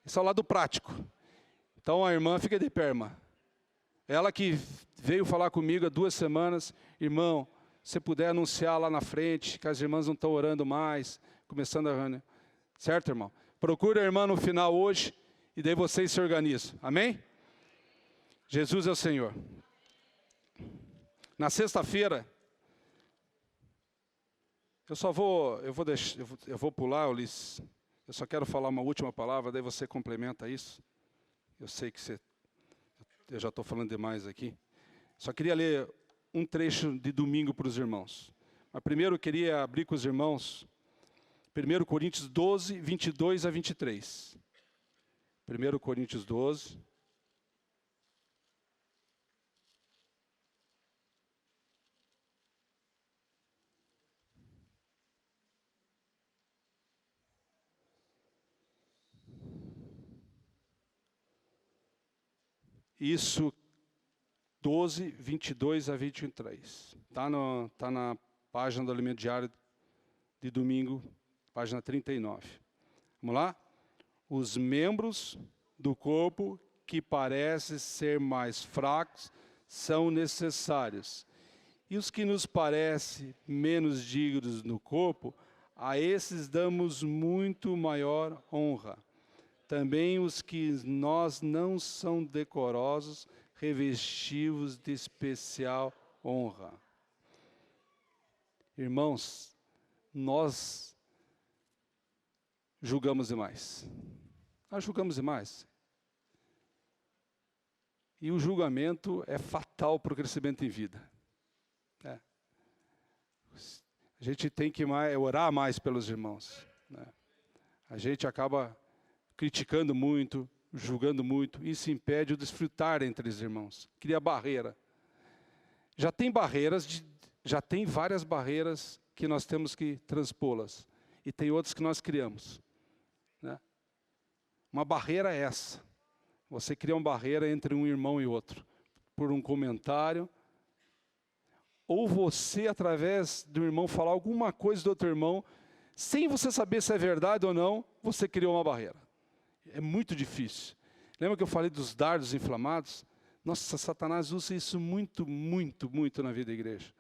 Speaker 1: Isso é o lado prático. Então, a irmã fica de pé, irmã. Ela que veio falar comigo há 2 semanas, irmão, se puder anunciar lá na frente, que as irmãs não estão orando mais, começando a reunião. Certo, irmão? Procure a irmã no final hoje, e daí vocês se organizam. Amém? Jesus é o Senhor. Na sexta-feira, eu vou pular, Ulisses. Eu só quero falar uma última palavra, daí você complementa isso. Eu sei que eu já estou falando demais aqui. Só queria ler um trecho de domingo para os irmãos. Mas primeiro eu queria abrir com os irmãos 1 Coríntios 12, 22 a 23. 1 Coríntios 12. Isso, 12, 22 a 23. Está na página do Alimento Diário de domingo, página 39. Vamos lá? Os membros do corpo que parecem ser mais fracos são necessários. E os que nos parecem menos dignos no corpo, a esses damos muito maior honra. Também os que nós não são decorosos, revestivos de especial honra. Irmãos, nós julgamos demais. Nós julgamos demais. E o julgamento é fatal para o crescimento em vida. A gente tem que orar mais pelos irmãos. A gente acaba criticando muito, julgando muito, isso impede o desfrutar entre os irmãos. Cria barreira. Já tem várias barreiras que nós temos que transpô-las. E tem outras que nós criamos. Uma barreira é essa. Você cria uma barreira entre um irmão e outro. Por um comentário. Ou você, através do irmão, falar alguma coisa do outro irmão, sem você saber se é verdade ou não, você criou uma barreira. É muito difícil. Lembra que eu falei dos dardos inflamados? Nossa, Satanás usa isso muito, muito, muito na vida da igreja.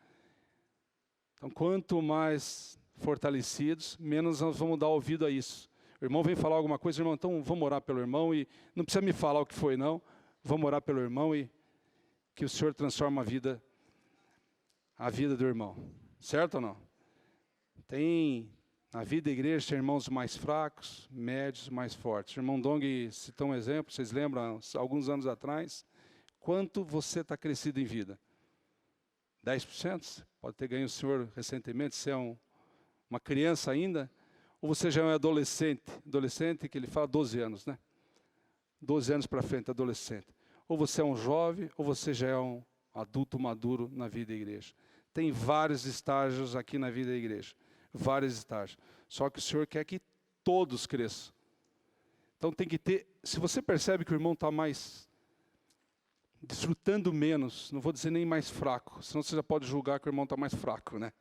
Speaker 1: Então, quanto mais fortalecidos, menos nós vamos dar ouvido a isso. O irmão vem falar alguma coisa, irmão, então vamos orar pelo irmão e não precisa me falar o que foi, não. Vamos orar pelo irmão e que o Senhor transforme a vida do irmão. Certo ou não? Na vida da igreja tem irmãos mais fracos, médios, mais fortes. O irmão Dong citou um exemplo, vocês lembram, alguns anos atrás, quanto você está crescido em vida? 10%? Pode ter ganho o senhor recentemente, se é uma criança ainda, ou você já é um adolescente que ele fala 12 anos, né? 12 anos para frente, adolescente. Ou você é um jovem, ou você já é um adulto maduro na vida da igreja. Tem vários estágios aqui na vida da igreja, vários estágios. Só que o Senhor quer que todos cresçam. Então tem que ter, se você percebe que o irmão está mais desfrutando menos, não vou dizer nem mais fraco, senão você já pode julgar que o irmão está mais fraco, né?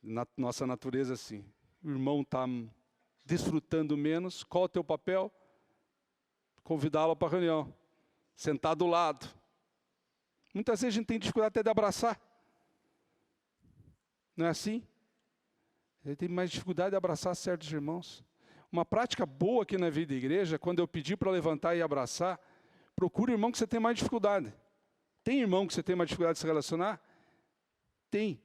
Speaker 1: Na nossa natureza, assim. O irmão está desfrutando menos, qual é o teu papel? Convidá-lo para a reunião, sentar do lado. Muitas vezes a gente tem dificuldade até de abraçar. Não é assim? A gente tem mais dificuldade de abraçar certos irmãos. Uma prática boa aqui na vida da igreja, quando eu pedir para levantar e abraçar, procure irmão que você tem mais dificuldade. Tem irmão que você tem mais dificuldade de se relacionar? Tem.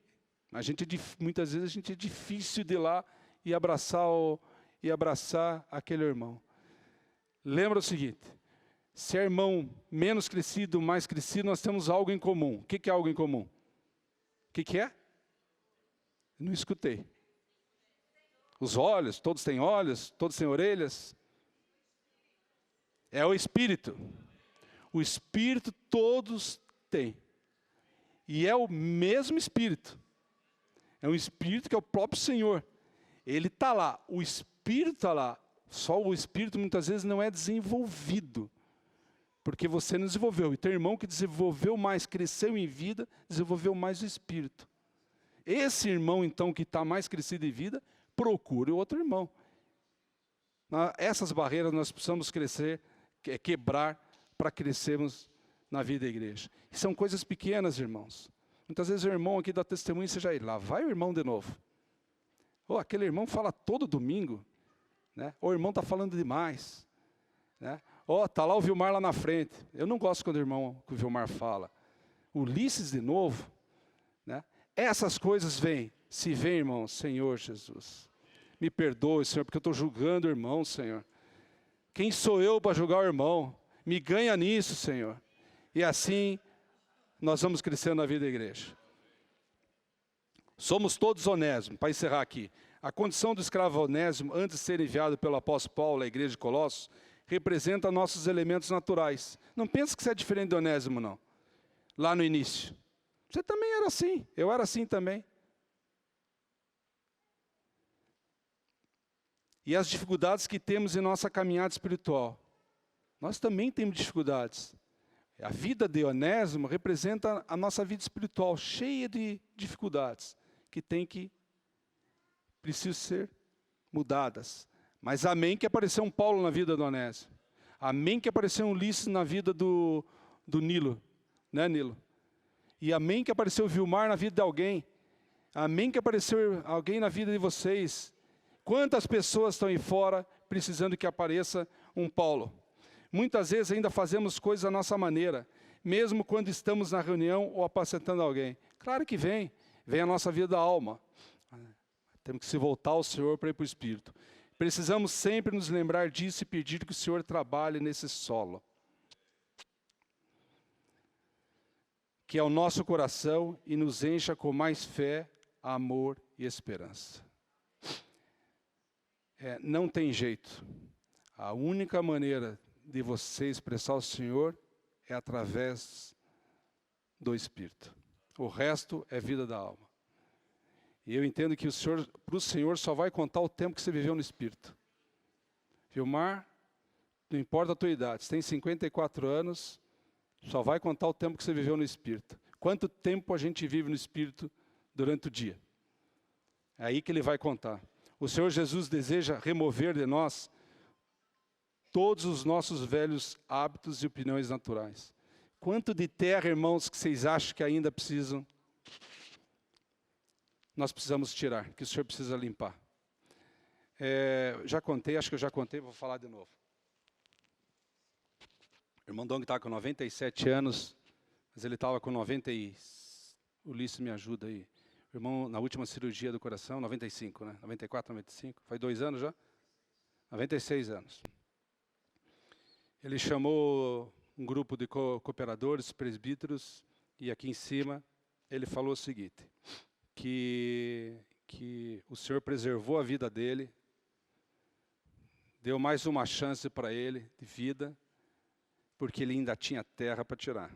Speaker 1: Muitas vezes a gente é difícil de ir lá e abraçar aquele irmão. Lembra o seguinte, se é irmão menos crescido, mais crescido, nós temos algo em comum. O que é algo em comum? O que é? Não escutei. Os olhos, todos têm olhos, todos têm orelhas. É o Espírito. O Espírito todos têm. E é o mesmo Espírito. É um Espírito que é o próprio Senhor. Ele está lá, o Espírito está lá. Só o Espírito muitas vezes não é desenvolvido. Porque você não desenvolveu. E tem irmão que desenvolveu mais, cresceu em vida, desenvolveu mais o Espírito. Esse irmão, então, que está mais crescido em vida, procure o outro irmão. Essas barreiras nós precisamos quebrar para crescermos na vida da igreja. E são coisas pequenas, irmãos. Muitas vezes o irmão aqui dá testemunho e você já lá vai o irmão de novo. Ou aquele irmão fala todo domingo, né? Ou o irmão está falando demais, né? Ó, está lá o Vilmar lá na frente. Eu não gosto quando o Vilmar fala. Ulisses de novo, né? Essas coisas vêm. Se vem, irmão, Senhor Jesus, me perdoe, Senhor, porque eu estou julgando o irmão, Senhor. Quem sou eu para julgar o irmão? Me ganha nisso, Senhor. E assim nós vamos crescendo na vida da igreja. Somos todos Onésimo, para encerrar aqui. A condição do escravo Onésimo, antes de ser enviado pelo apóstolo Paulo à igreja de Colossos, representa nossos elementos naturais. Não pense que você é diferente de Onésimo, não. Lá no início. Você também era assim, eu era assim também. E as dificuldades que temos em nossa caminhada espiritual. Nós também temos dificuldades. A vida de Onésimo representa a nossa vida espiritual, cheia de dificuldades, que precisam ser mudadas. Mas amém que apareceu um Paulo na vida do Onésimo. Amém que apareceu um Ulisses na vida do Nilo. Né, Nilo? E amém que apareceu o Vilmar na vida de alguém. Amém que apareceu alguém na vida de vocês. Quantas pessoas estão aí fora precisando que apareça um Paulo? Muitas vezes ainda fazemos coisas à nossa maneira, mesmo quando estamos na reunião ou apacentando alguém. Claro que vem a nossa vida da alma. Temos que se voltar ao Senhor para ir para o Espírito. Precisamos sempre nos lembrar disso e pedir que o Senhor trabalhe nesse solo. Que é o nosso coração e nos encha com mais fé, amor e esperança. Não tem jeito. A única maneira de você expressar o Senhor é através do Espírito. O resto é vida da alma. E eu entendo que para o Senhor só vai contar o tempo que você viveu no Espírito. Vilmar, não importa a tua idade, você tem 54 anos, só vai contar o tempo que você viveu no Espírito. Quanto tempo a gente vive no Espírito durante o dia? É aí que Ele vai contar. O Senhor Jesus deseja remover de nós todos os nossos velhos hábitos e opiniões naturais. Quanto de terra, irmãos, que vocês acham que ainda precisam nós precisamos tirar, que o Senhor precisa limpar. Já contei, acho que eu já contei, vou falar de novo. O irmão Dong está com 97 anos, mas ele estava com 90 e... Ulisses me ajuda aí. O irmão, na última cirurgia do coração, 95, né? 94, 95, faz 2 anos já? 96 anos. Ele chamou um grupo de cooperadores, presbíteros, e aqui em cima ele falou o seguinte, que o Senhor preservou a vida dele, deu mais uma chance para ele de vida, porque ele ainda tinha terra para tirar.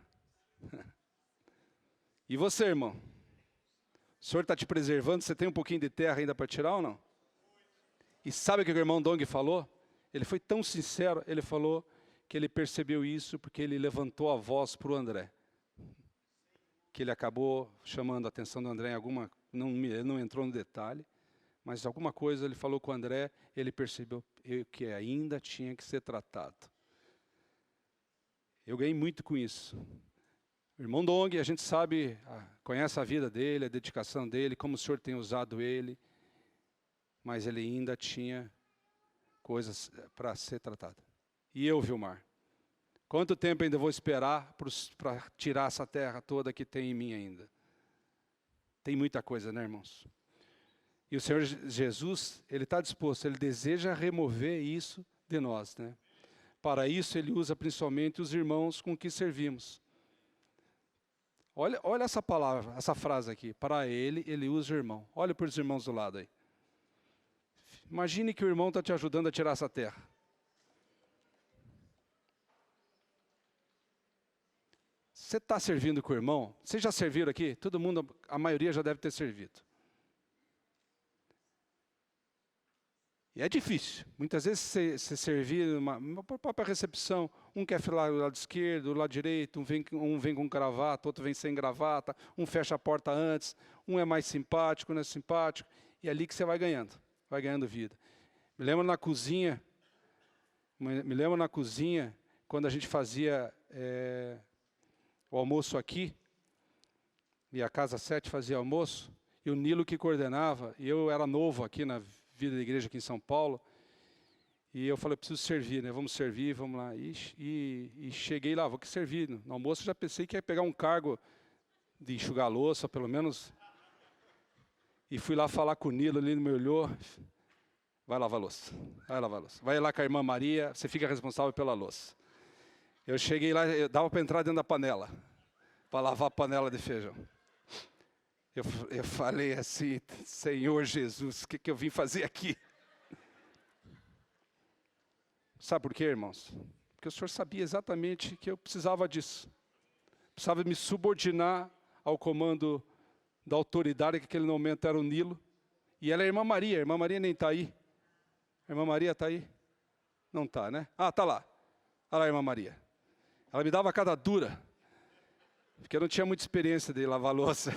Speaker 1: E você, irmão? O Senhor está te preservando, você tem um pouquinho de terra ainda para tirar ou não? E sabe o que o irmão Dong falou? Ele foi tão sincero, ele falou que ele percebeu isso porque ele levantou a voz para o André. Que ele acabou chamando a atenção do André em alguma... ele não entrou no detalhe, mas alguma coisa ele falou com o André, ele percebeu que ainda tinha que ser tratado. Eu ganhei muito com isso. O irmão Dong, a gente sabe, conhece a vida dele, a dedicação dele, como o Senhor tem usado ele, mas ele ainda tinha coisas para ser tratado. E eu, Vilmar, quanto tempo ainda vou esperar para tirar essa terra toda que tem em mim ainda? Tem muita coisa, né, irmãos? E o Senhor Jesus, Ele está disposto, Ele deseja remover isso de nós, né? Para isso, Ele usa principalmente os irmãos com que servimos. Olha essa palavra, essa frase aqui. Para Ele usa o irmão. Olha para os irmãos do lado aí. Imagine que o irmão está te ajudando a tirar essa terra. Você está servindo com o irmão? Vocês já serviram aqui? Todo mundo, a maioria já deve ter servido. E é difícil. Muitas vezes você servir numa própria recepção, um quer filar do lado esquerdo, do lado direito, um vem com gravata, outro vem sem gravata, um fecha a porta antes, um é mais simpático, não é simpático, e é ali que você vai ganhando vida. Me lembro na cozinha, quando a gente fazia o almoço aqui, e a Casa 7 fazia almoço, e o Nilo que coordenava, e eu era novo aqui na vida da igreja aqui em São Paulo, e eu falei, preciso servir, né? Vamos servir, vamos lá. E cheguei lá, vou que servir. No almoço já pensei que ia pegar um cargo de enxugar a louça, pelo menos. E fui lá falar com o Nilo, ele me olhou, vai lavar a louça, vai lavar a louça. Vai lá com a irmã Maria, você fica responsável pela louça. Eu cheguei lá, dava para entrar dentro da panela, para lavar a panela de feijão. Eu falei assim, Senhor Jesus, o que eu vim fazer aqui? Sabe por quê, irmãos? Porque o Senhor sabia exatamente que eu precisava disso. Precisava me subordinar ao comando da autoridade, que naquele momento era o Nilo. E ela é a irmã Maria nem está aí. A irmã Maria está aí? Não está, né? Ah, está lá. Olha lá a irmã Maria. Ela me dava cada dura, porque eu não tinha muita experiência de lavar louça.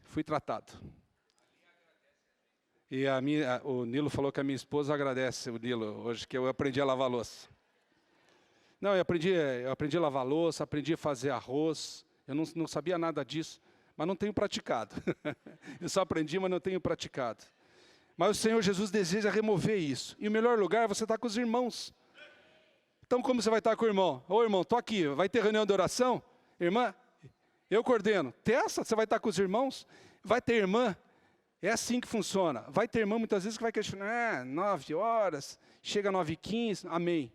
Speaker 1: Fui tratado. E o Nilo falou que a minha esposa agradece o Nilo, hoje que eu aprendi a lavar louça. Não, eu aprendi a lavar louça, aprendi a fazer arroz. Eu não sabia nada disso, mas não tenho praticado. Eu só aprendi, mas não tenho praticado. Mas o Senhor Jesus deseja remover isso. E o melhor lugar é você estar com os irmãos. Então, como você vai estar com o irmão? Ô, irmão, estou aqui, vai ter reunião de oração? Irmã, eu coordeno. Terça, você vai estar com os irmãos? Vai ter irmã? É assim que funciona. Vai ter irmã muitas vezes que vai questionar, 9 horas, chega 9h15, amém.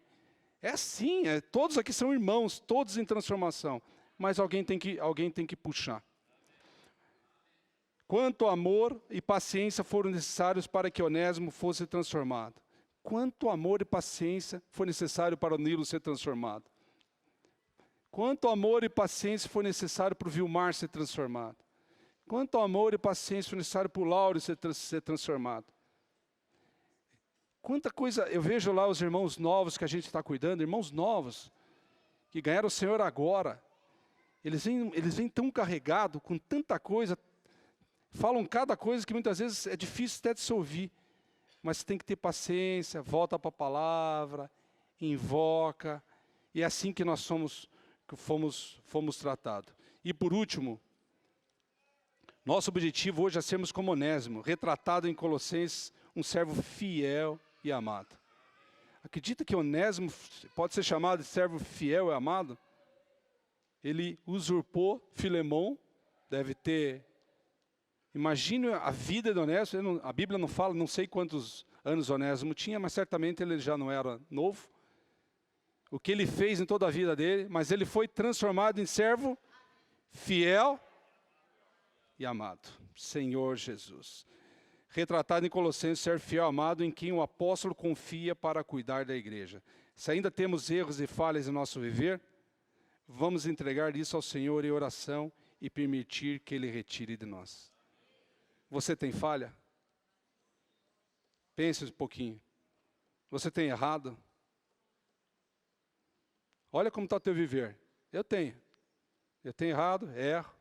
Speaker 1: É assim, todos aqui são irmãos, todos em transformação. Mas alguém tem que puxar. Quanto amor e paciência foram necessários para que Onésimo fosse transformado. Quanto amor e paciência foi necessário para o Nilo ser transformado. Quanto amor e paciência foi necessário para o Vilmar ser transformado. Quanto amor e paciência foi necessário para o Lauro ser transformado. Quanta coisa, eu vejo lá os irmãos novos que a gente está cuidando, irmãos novos, que ganharam o Senhor agora. Eles vêm tão carregados, com tanta coisa, falam cada coisa que muitas vezes é difícil até de se ouvir. Mas tem que ter paciência, volta para a palavra, invoca. E é assim que nós fomos tratados. E por último, Nosso objetivo hoje é sermos como Onésimo, retratado em Colossenses, um servo fiel e amado. Acredita que Onésimo pode ser chamado de servo fiel e amado? Ele usurpou Filemão, deve ter... Imagine a vida de Onésimo, a Bíblia não fala, não sei quantos anos Onésimo tinha, mas certamente ele já não era novo. O que ele fez em toda a vida dele, mas ele foi transformado em servo fiel e amado. Senhor Jesus. Retratado em Colossenses, servo fiel e amado, em quem o apóstolo confia para cuidar da igreja. Se ainda temos erros e falhas em nosso viver, vamos entregar isso ao Senhor em oração e permitir que Ele retire de nós. Você tem falha? Pense um pouquinho. Você tem errado? Olha como está o teu viver. Eu tenho. Eu tenho errado, erro.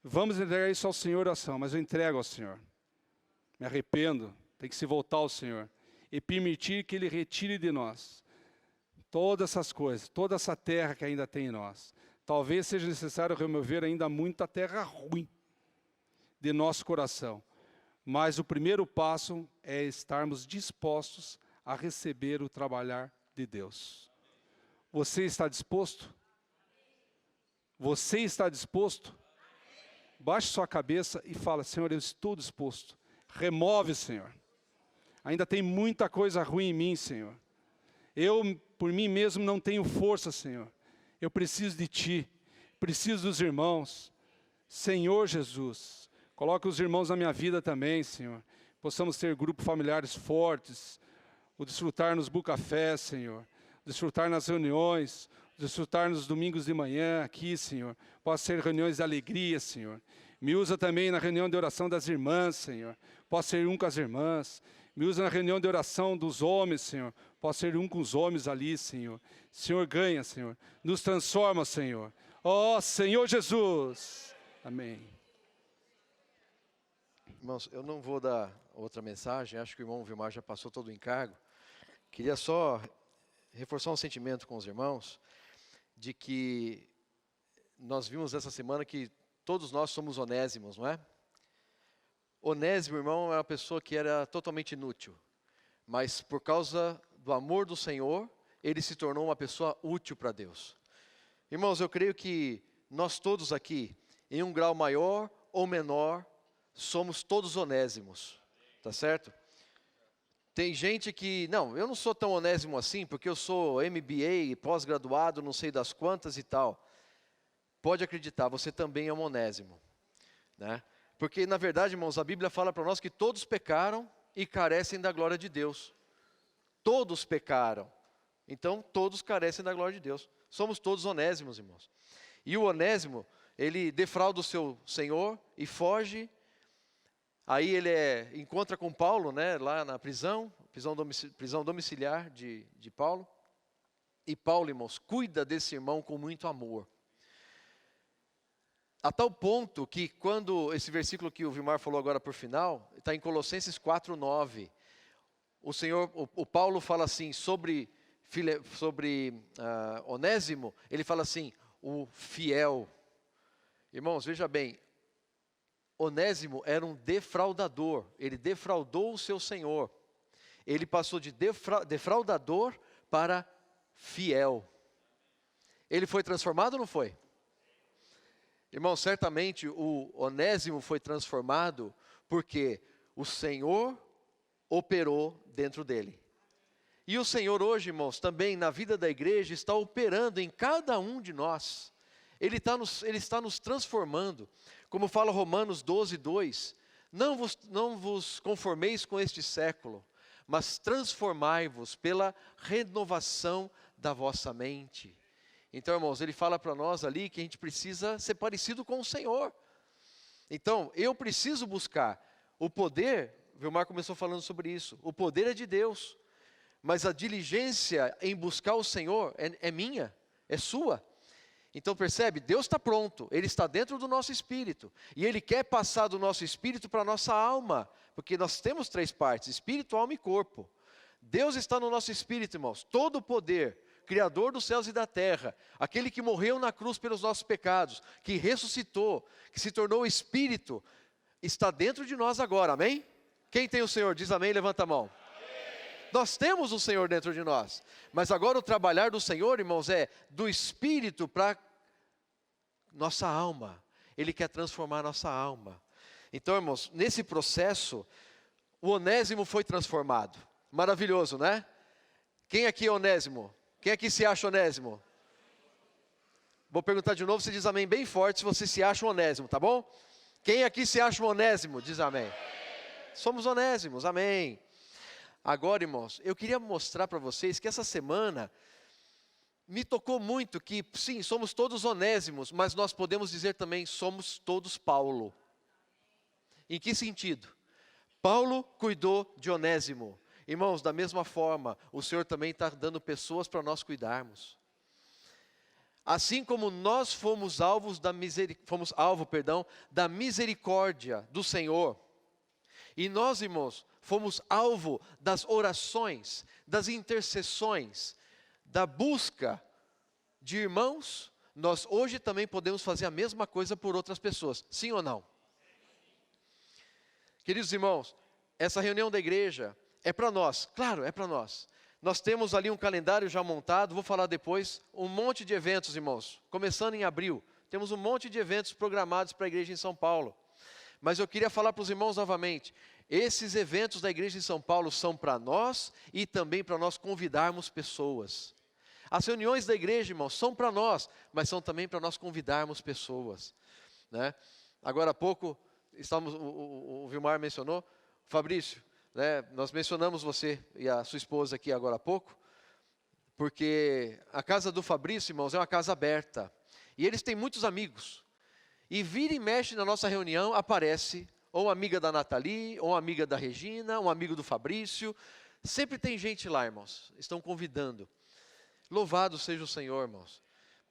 Speaker 1: Vamos entregar isso ao Senhor em oração, mas eu entrego ao Senhor. Me arrependo, tem que se voltar ao Senhor. E permitir que Ele retire de nós todas essas coisas, toda essa terra que ainda tem em nós. Talvez seja necessário remover ainda muita terra ruim de nosso coração. Mas o primeiro passo é estarmos dispostos a receber o trabalhar de Deus. Você está disposto? Você está disposto? Baixe sua cabeça e fala, Senhor, eu estou disposto. Remove, Senhor. Ainda tem muita coisa ruim em mim, Senhor. Eu, por mim mesmo, não tenho força, Senhor. Eu preciso de Ti. Preciso dos irmãos. Senhor Jesus, coloque os irmãos na minha vida também, Senhor. Possamos ter grupos familiares fortes. O desfrutar nos bucafés, Senhor. Desfrutar nas reuniões. Desfrutar nos domingos de manhã aqui, Senhor. Possa ser reuniões de alegria, Senhor. Me usa também na reunião de oração das irmãs, Senhor. Posso ser um com as irmãs. Me usa na reunião de oração dos homens, Senhor. Posso ser um com os homens ali, Senhor. Senhor, ganha, Senhor. Nos transforma, Senhor. Ó, Senhor Jesus. Amém.
Speaker 2: Irmãos, eu não vou dar outra mensagem. Acho que o irmão Vilmar já passou todo o encargo. Queria só reforçar um sentimento com os irmãos de que nós vimos essa semana que todos nós somos onésimos, não é? Onésimo, irmão, é uma pessoa que era totalmente inútil, mas por causa do amor do Senhor, ele se tornou uma pessoa útil para Deus. Irmãos, eu creio que nós todos aqui, em um grau maior ou menor, somos todos onésimos, tá certo? Tem gente que, não, eu não sou tão onésimo assim, porque eu sou MBA, pós-graduado, não sei das quantas e tal. Pode acreditar, você também é um onésimo, né? Porque, na verdade, irmãos, a Bíblia fala para nós que todos pecaram e carecem da glória de Deus. Todos pecaram, então todos carecem da glória de Deus. Somos todos onésimos, irmãos. E o onésimo, ele defrauda o seu senhor e foge. Aí ele encontra com Paulo, né, lá na prisão domiciliar de Paulo. E Paulo, irmãos, cuida desse irmão com muito amor. A tal ponto que quando esse versículo que o Vilmar falou agora por final, está em Colossenses 4:9. O Paulo fala assim sobre Onésimo, ele fala assim, o fiel. Irmãos, veja bem, Onésimo era um defraudador, ele defraudou o seu senhor. Ele passou de defraudador para fiel. Ele foi transformado ou não foi? Irmão, certamente o Onésimo foi transformado porque o Senhor operou dentro dele. E o Senhor hoje, irmãos, também na vida da igreja está operando em cada um de nós. Ele está nos transformando. Como fala Romanos 12:2, não vos conformeis com este século, mas transformai-vos pela renovação da vossa mente. Então, irmãos, ele fala para nós ali que a gente precisa ser parecido com o Senhor. Então, eu preciso buscar o poder, Vilmar começou falando sobre isso, o poder é de Deus, mas a diligência em buscar o Senhor é minha, é sua. Então percebe, Deus está pronto, Ele está dentro do nosso espírito, e Ele quer passar do nosso espírito para a nossa alma, porque nós temos 3 partes, espírito, alma e corpo. Deus está no nosso espírito, irmãos, todo o poder Criador dos céus e da terra, aquele que morreu na cruz pelos nossos pecados, que ressuscitou, que se tornou Espírito, está dentro de nós agora, amém? Quem tem o Senhor, diz amém, levanta a mão. Nós temos o Senhor dentro de nós, mas agora o trabalhar do Senhor, irmãos, é do Espírito para nossa alma. Ele quer transformar a nossa alma. Então, irmãos, nesse processo, o Onésimo foi transformado. Maravilhoso, né? Quem aqui é Onésimo? Quem aqui se acha Onésimo? Vou perguntar de novo, você diz amém bem forte se você se acha um Onésimo, tá bom? Quem aqui se acha um Onésimo? Diz amém. Somos Onésimos, amém. Agora, irmãos, eu queria mostrar para vocês que essa semana me tocou muito que, sim, somos todos Onésimos, mas nós podemos dizer também, somos todos Paulo. Em que sentido? Paulo cuidou de Onésimo. Irmãos, da mesma forma, o Senhor também está dando pessoas para nós cuidarmos. Assim como nós fomos alvo da misericórdia do Senhor, e nós, irmãos, fomos alvo das orações, das intercessões, da busca de irmãos, nós hoje também podemos fazer a mesma coisa por outras pessoas, sim ou não? Queridos irmãos, essa reunião da igreja é para nós, claro, é para nós. Nós temos ali um calendário já montado, vou falar depois, um monte de eventos, irmãos, começando em abril. Temos um monte de eventos programados para a igreja em São Paulo. Mas eu queria falar para os irmãos novamente, esses eventos da igreja em São Paulo são para nós e também para nós convidarmos pessoas. As reuniões da igreja, irmãos, são para nós, mas são também para nós convidarmos pessoas, né? Agora há pouco, o Vilmar mencionou, Fabrício, né, nós mencionamos você e a sua esposa aqui agora há pouco, porque a casa do Fabrício, irmãos, é uma casa aberta, e eles têm muitos amigos, e vira e mexe na nossa reunião, aparece ou uma amiga da Nathalie, ou uma amiga da Regina, um amigo do Fabrício, sempre tem gente lá, irmãos, estão convidando. Louvado seja o Senhor, irmãos.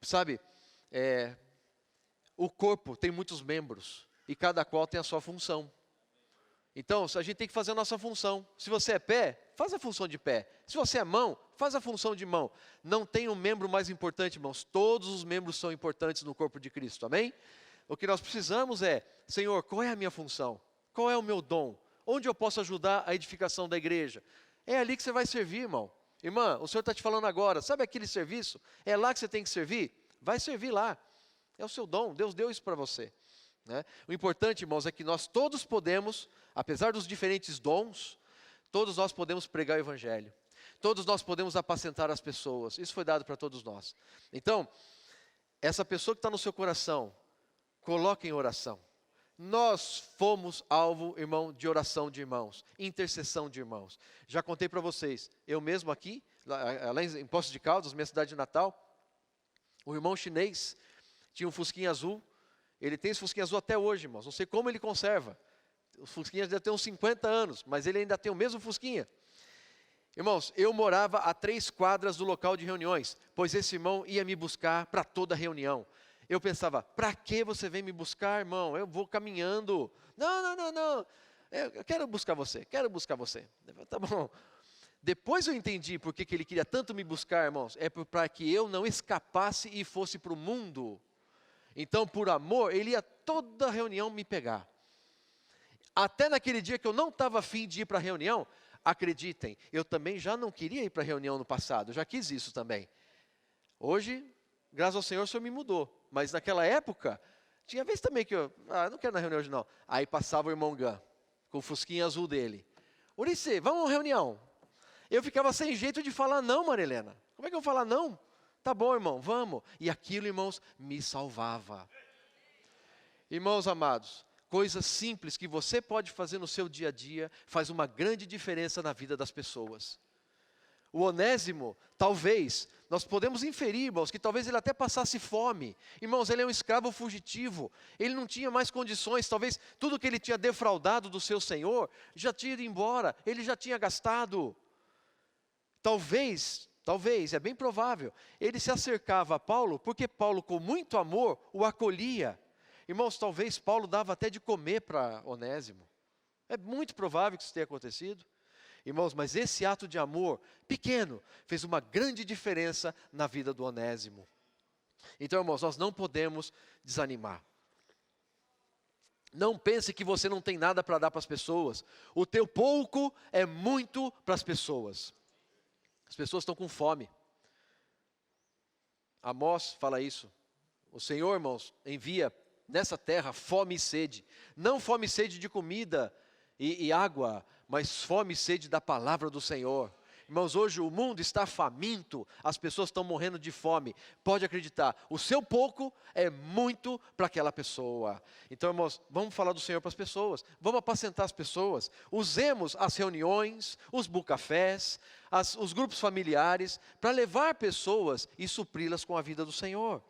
Speaker 2: Sabe, o corpo tem muitos membros, e cada qual tem a sua função. Então, a gente tem que fazer a nossa função. Se você é pé, faz a função de pé. Se você é mão, faz a função de mão. Não tem um membro mais importante, irmãos. Todos os membros são importantes no corpo de Cristo, amém? O que nós precisamos é, Senhor, qual é a minha função? Qual é o meu dom? Onde eu posso ajudar a edificação da igreja? É ali que você vai servir, irmão. Irmã, o Senhor está te falando agora, sabe aquele serviço? É lá que você tem que servir? Vai servir lá. É o seu dom, Deus deu isso para você, né? O importante, irmãos, é que nós todos podemos, apesar dos diferentes dons, todos nós podemos pregar o Evangelho. Todos nós podemos apacentar as pessoas. Isso foi dado para todos nós. Então, essa pessoa que está no seu coração, coloque em oração. Nós fomos alvo, irmão, de oração de irmãos, intercessão de irmãos. Já contei para vocês, eu mesmo aqui, lá em Poços de Caldas, minha cidade de Natal, o irmão chinês tinha um fusquinha azul. Ele tem esse fusquinha azul até hoje, irmãos. Não sei como ele conserva. O fusquinha deve ter uns 50 anos, mas ele ainda tem o mesmo fusquinha. Irmãos, eu morava a 3 quadras do local de reuniões, pois esse irmão ia me buscar para toda reunião. Eu pensava, para que você vem me buscar, irmão? Eu vou caminhando. Não. Eu quero buscar você. Tá bom. Depois eu entendi por que ele queria tanto me buscar, irmãos. É para que eu não escapasse e fosse para o mundo. Então, por amor, ele ia toda reunião me pegar. Até naquele dia que eu não estava afim de ir para a reunião, acreditem, eu também já não queria ir para a reunião no passado, eu já quis isso também. Hoje, graças ao Senhor, o Senhor me mudou. Mas naquela época, tinha vez também que eu não quero ir na reunião hoje não. Aí passava o irmão Gã, com o fusquinha azul dele. Urice, vamos a uma reunião. Eu ficava sem jeito de falar não, Marilena. Como é que eu vou falar não? Tá bom, irmão, vamos. E aquilo, irmãos, me salvava. Irmãos amados, coisas simples que você pode fazer no seu dia a dia, faz uma grande diferença na vida das pessoas. O Onésimo, talvez, nós podemos inferir, irmãos, que talvez ele até passasse fome. Irmãos, ele é um escravo fugitivo, ele não tinha mais condições, talvez tudo que ele tinha defraudado do seu Senhor, já tinha ido embora, ele já tinha gastado. Talvez, é bem provável, ele se acercava a Paulo, porque Paulo com muito amor o acolhia. Irmãos, talvez Paulo dava até de comer para Onésimo. É muito provável que isso tenha acontecido. Irmãos, mas esse ato de amor, pequeno, fez uma grande diferença na vida do Onésimo. Então, irmãos, nós não podemos desanimar. Não pense que você não tem nada para dar para as pessoas. O teu pouco é muito para as pessoas. As pessoas estão com fome. Amós fala isso. O Senhor, irmãos, envia nessa terra fome e sede. Não fome e sede de comida e água, mas fome e sede da palavra do Senhor. Irmãos, hoje o mundo está faminto, as pessoas estão morrendo de fome. Pode acreditar, o seu pouco é muito para aquela pessoa. Então, irmãos, vamos falar do Senhor para as pessoas, vamos apacentar as pessoas. Usemos as reuniões, os bucafés, os grupos familiares, para levar pessoas e supri-las com a vida do Senhor.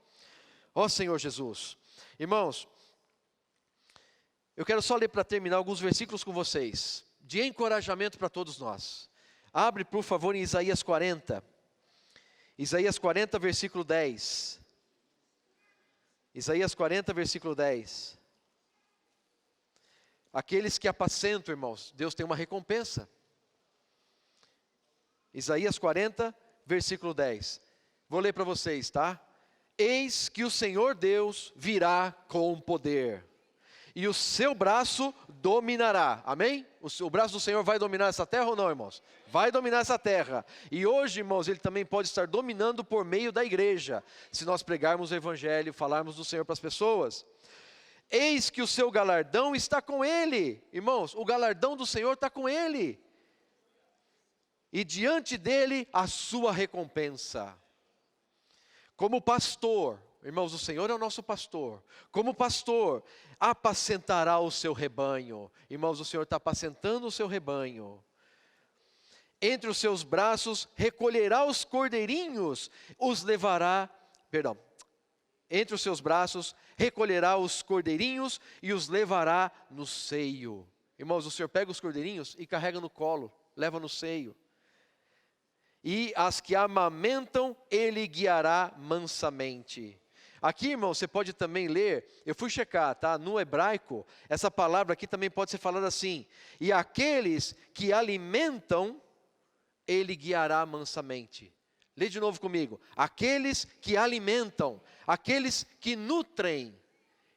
Speaker 2: Ó Senhor Jesus. Irmãos, eu quero só ler para terminar alguns versículos com vocês, de encorajamento para todos nós. Abre, por favor, em Isaías 40. Isaías 40, versículo 10. Isaías 40, versículo 10. Aqueles que apacentam, irmãos, Deus tem uma recompensa. Isaías 40, versículo 10. Vou ler para vocês, tá? Eis que o Senhor Deus virá com poder, e o seu braço dominará. Amém? O braço do Senhor vai dominar essa terra ou não, irmãos? Vai dominar essa terra. E hoje, irmãos, Ele também pode estar dominando por meio da igreja, se nós pregarmos o Evangelho, falarmos do Senhor para as pessoas. Eis que o seu galardão está com Ele. Irmãos, o galardão do Senhor está com Ele. E diante dEle a sua recompensa. Como pastor, irmãos, o Senhor é o nosso pastor. Como pastor, apacentará o seu rebanho. Irmãos, o Senhor está apacentando o seu rebanho. Entre os seus braços recolherá os cordeirinhos, os levará, entre os seus braços recolherá os cordeirinhos e os levará no seio. Irmãos, o Senhor pega os cordeirinhos e carrega no colo, leva no seio. E as que amamentam, Ele guiará mansamente. Aqui, irmão, você pode também ler, eu fui checar, tá? No hebraico, essa palavra aqui também pode ser falada assim: e aqueles que alimentam, Ele guiará mansamente. Lê de novo comigo. Aqueles que alimentam, aqueles que nutrem.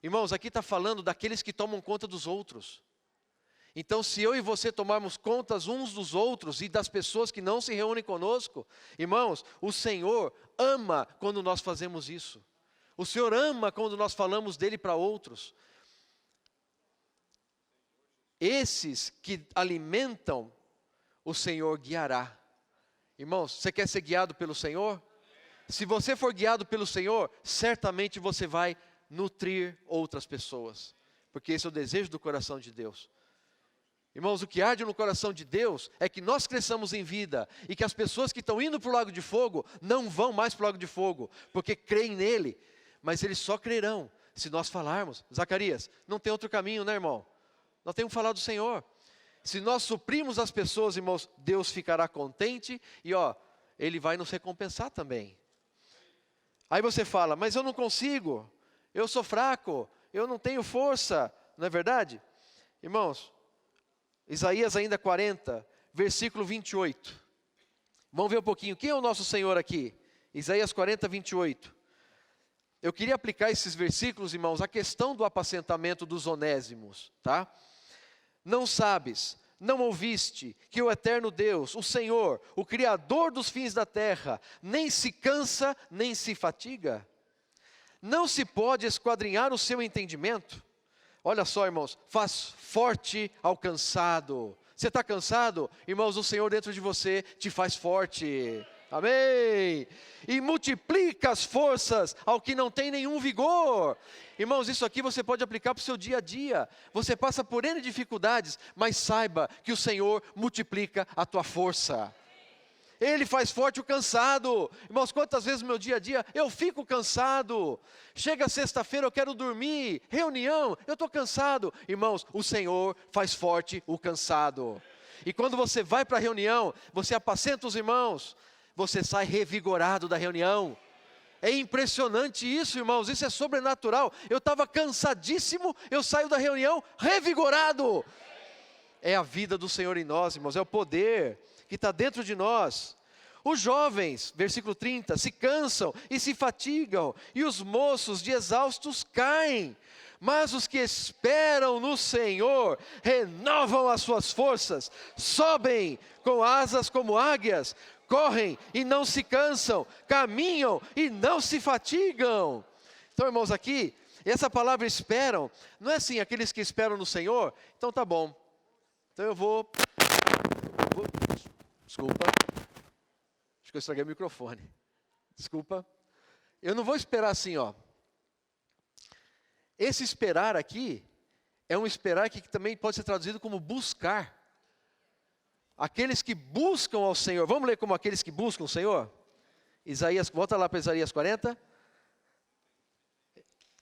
Speaker 2: Irmãos, aqui está falando daqueles que tomam conta dos outros. Então, se eu e você tomarmos contas uns dos outros e das pessoas que não se reúnem conosco, irmãos, o Senhor ama quando nós fazemos isso. O Senhor ama quando nós falamos dele para outros. Esses que alimentam, o Senhor guiará. Irmãos, você quer ser guiado pelo Senhor? Se você for guiado pelo Senhor, certamente você vai nutrir outras pessoas. Porque esse é o desejo do coração de Deus. Irmãos, o que arde no coração de Deus é que nós cresçamos em vida e que as pessoas que estão indo para o lago de fogo não vão mais para o lago de fogo, porque creem nele, mas eles só crerão se nós falarmos. Zacarias, não tem outro caminho, né, irmão? Nós temos que falar do Senhor. Se nós suprimos as pessoas, irmãos, Deus ficará contente e Ele vai nos recompensar também. Aí você fala, mas eu não consigo, eu sou fraco, eu não tenho força, não é verdade? Irmãos, Isaías ainda 40, versículo 28. Vamos ver um pouquinho, quem é o nosso Senhor aqui? Isaías 40, 28. Eu queria aplicar esses versículos, irmãos, à questão do apacentamento dos onésimos, tá? Não sabes, não ouviste, que o eterno Deus, o Senhor, o Criador dos fins da terra, nem se cansa, nem se fatiga? Não se pode esquadrinhar o seu entendimento? Olha só, irmãos, faz forte ao cansado. Você está cansado? Irmãos, o Senhor dentro de você te faz forte. Amém. E multiplica as forças ao que não tem nenhum vigor. Irmãos, isso aqui você pode aplicar para o seu dia a dia. Você passa por N dificuldades, mas saiba que o Senhor multiplica a tua força. Ele faz forte o cansado. Irmãos, quantas vezes no meu dia a dia eu fico cansado. Chega sexta-feira, eu quero dormir. Reunião, eu estou cansado. Irmãos, o Senhor faz forte o cansado. E quando você vai para a reunião, você apacenta os irmãos, você sai revigorado da reunião. É impressionante isso, irmãos, isso é sobrenatural. Eu estava cansadíssimo, eu saio da reunião revigorado. é a vida do Senhor em nós, irmãos, é o poder que está dentro de nós. Os jovens, versículo 30, se cansam e se fatigam, e os moços de exaustos caem. Mas os que esperam no Senhor renovam as suas forças, sobem com asas como águias, correm e não se cansam, caminham e não se fatigam. Então, irmãos, aqui, essa palavra esperam, não é assim, aqueles que esperam no Senhor, então tá bom. Então eu vou desculpa, acho que eu estraguei o microfone, desculpa. Eu não vou esperar assim, ó. Esse esperar aqui, é um esperar que também pode ser traduzido como buscar. Aqueles que buscam ao Senhor, vamos ler como aqueles que buscam o Senhor? Isaías, volta lá para Isaías 40,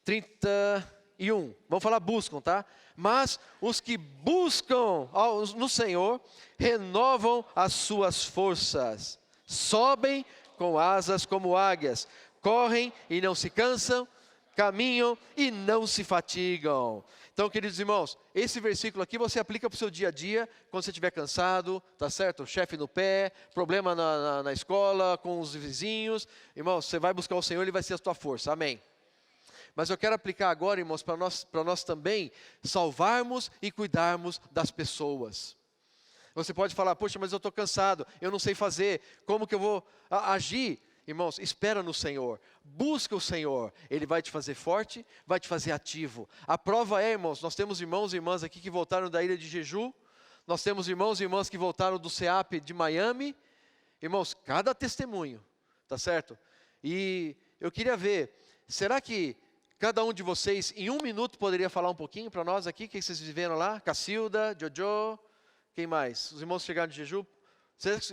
Speaker 2: 31, vamos falar buscam, tá? Mas os que buscam no Senhor, renovam as suas forças, sobem com asas como águias, correm e não se cansam, caminham e não se fatigam. Então, queridos irmãos, esse versículo aqui você aplica para o seu dia a dia, quando você estiver cansado, tá certo? Chefe no pé, problema na escola, com os vizinhos. Irmãos, você vai buscar o Senhor, Ele vai ser a tua força, amém? Mas eu quero aplicar agora, irmãos, para nós também salvarmos e cuidarmos das pessoas. Você pode falar, poxa, mas eu estou cansado, eu não sei fazer, como que eu vou agir? Irmãos, espera no Senhor, busca o Senhor, Ele vai te fazer forte, vai te fazer ativo. A prova é, irmãos, nós temos irmãos e irmãs aqui que voltaram da ilha de Jeju, nós temos irmãos e irmãs que voltaram do CEAP de Miami. Irmãos, cada testemunho, tá certo? E eu queria ver, será que cada um de vocês, em 1 minuto, poderia falar um pouquinho para nós aqui, o que vocês viveram lá? Cacilda, Jojo, quem mais? Os irmãos chegaram de Jeju.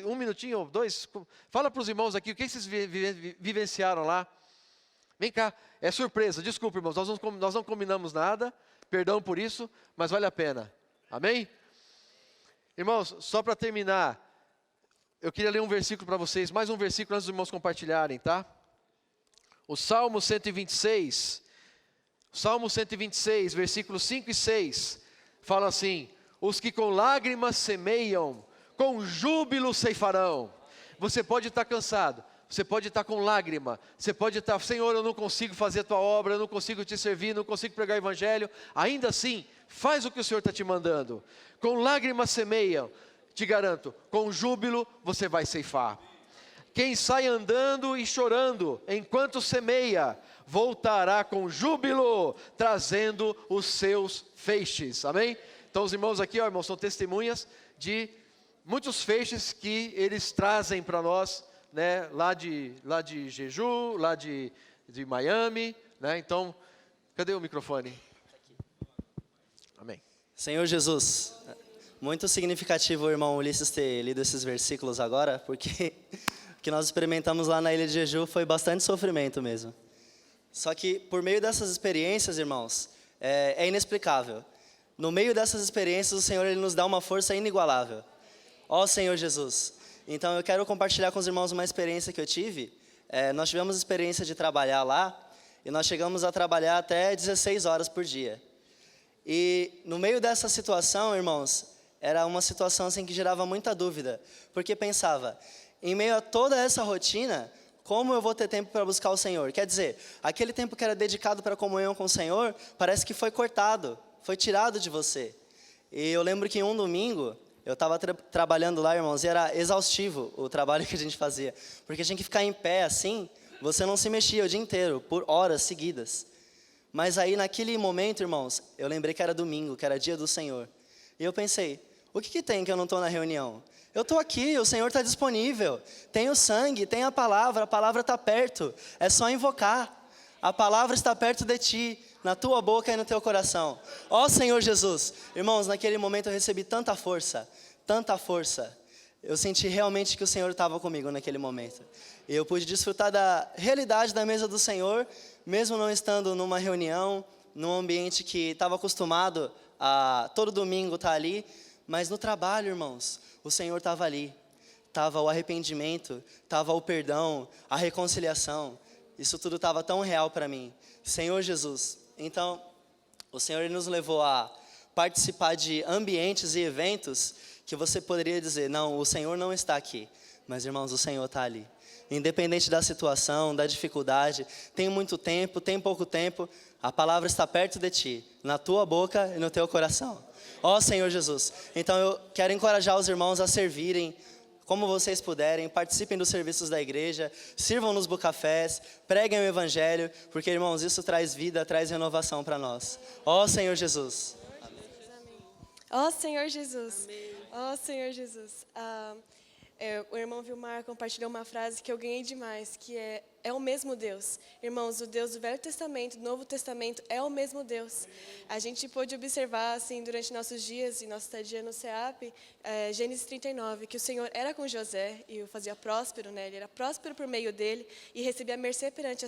Speaker 2: 1 minutinho ou 2, fala para os irmãos aqui, o que vocês vivenciaram lá? Vem cá, é surpresa, desculpa irmãos, nós não combinamos nada, perdão por isso, mas vale a pena, amém? Irmãos, só para terminar, eu queria ler um versículo para vocês, mais um versículo antes dos irmãos compartilharem, tá? O Salmo 126, versículos 5 e 6, fala assim, os que com lágrimas semeiam, com júbilo ceifarão. Você pode estar cansado, você pode estar com lágrima, você pode estar, Senhor, eu não consigo fazer a tua obra, eu não consigo te servir, não consigo pregar o evangelho. Ainda assim, faz o que o Senhor está te mandando. Com lágrimas semeiam, te garanto, com júbilo você vai ceifar. Quem sai andando e chorando, enquanto semeia, voltará com júbilo, trazendo os seus feixes. Amém? Então os irmãos aqui, ó, irmãos, são testemunhas de muitos feixes que eles trazem para nós, né, lá de Jeju, lá de Miami, né, então, cadê o microfone? Amém.
Speaker 3: Senhor Jesus, muito significativo o irmão Ulisses ter lido esses versículos agora, porque o que nós experimentamos lá na ilha de Jeju foi bastante sofrimento mesmo. Só que por meio dessas experiências, irmãos, é inexplicável. No meio dessas experiências, o Senhor Ele nos dá uma força inigualável. Ó Senhor Jesus, então eu quero compartilhar com os irmãos uma experiência que eu tive. Nós tivemos a experiência de trabalhar lá, e nós chegamos a trabalhar até 16 horas por dia. E no meio dessa situação, irmãos, era uma situação assim que gerava muita dúvida, porque pensava, em meio a toda essa rotina, como eu vou ter tempo para buscar o Senhor? Quer dizer, aquele tempo que era dedicado para a comunhão com o Senhor, parece que foi cortado, foi tirado de você. E eu lembro que em um domingo, eu estava trabalhando lá, irmãos, e era exaustivo o trabalho que a gente fazia. Porque tinha que ficar em pé assim, você não se mexia o dia inteiro, por horas seguidas. Mas aí naquele momento, irmãos, eu lembrei que era domingo, que era dia do Senhor. E eu pensei, o que tem que eu não estou na reunião? Eu estou aqui, o Senhor está disponível. Tem o sangue, tem a palavra está perto. É só invocar. A palavra está perto de ti, na tua boca e no teu coração. Ó Senhor Jesus, irmãos, naquele momento eu recebi tanta força. Eu senti realmente que o Senhor estava comigo naquele momento. E eu pude desfrutar da realidade da mesa do Senhor, mesmo não estando numa reunião, num ambiente que estava acostumado a todo domingo estar ali, mas no trabalho, irmãos, o Senhor estava ali. Estava o arrependimento, estava o perdão, a reconciliação. Isso tudo estava tão real para mim. Senhor Jesus, então, o Senhor Ele nos levou a participar de ambientes e eventos que você poderia dizer, não, o Senhor não está aqui. Mas, irmãos, o Senhor está ali. Independente da situação, da dificuldade, tem muito tempo, tem pouco tempo, a palavra está perto de ti, na tua boca e no teu coração. Ó Senhor Jesus. Então eu quero encorajar os irmãos a servirem como vocês puderem, participem dos serviços da igreja, sirvam nos bucafés, preguem o evangelho, porque, irmãos, isso traz vida, traz renovação para nós. Ó Senhor Jesus.
Speaker 4: Ó Senhor Jesus. Ó Senhor Jesus. O irmão Vilmar compartilhou uma frase que eu ganhei demais, que é o mesmo Deus. Irmãos, o Deus do Velho Testamento, do Novo Testamento, é o mesmo Deus. A gente pôde observar, assim, durante nossos dias e nossa estadia no CEAP, Gênesis 39, que o Senhor era com José e o fazia próspero, né? Ele era próspero por meio dele e recebia mercê perante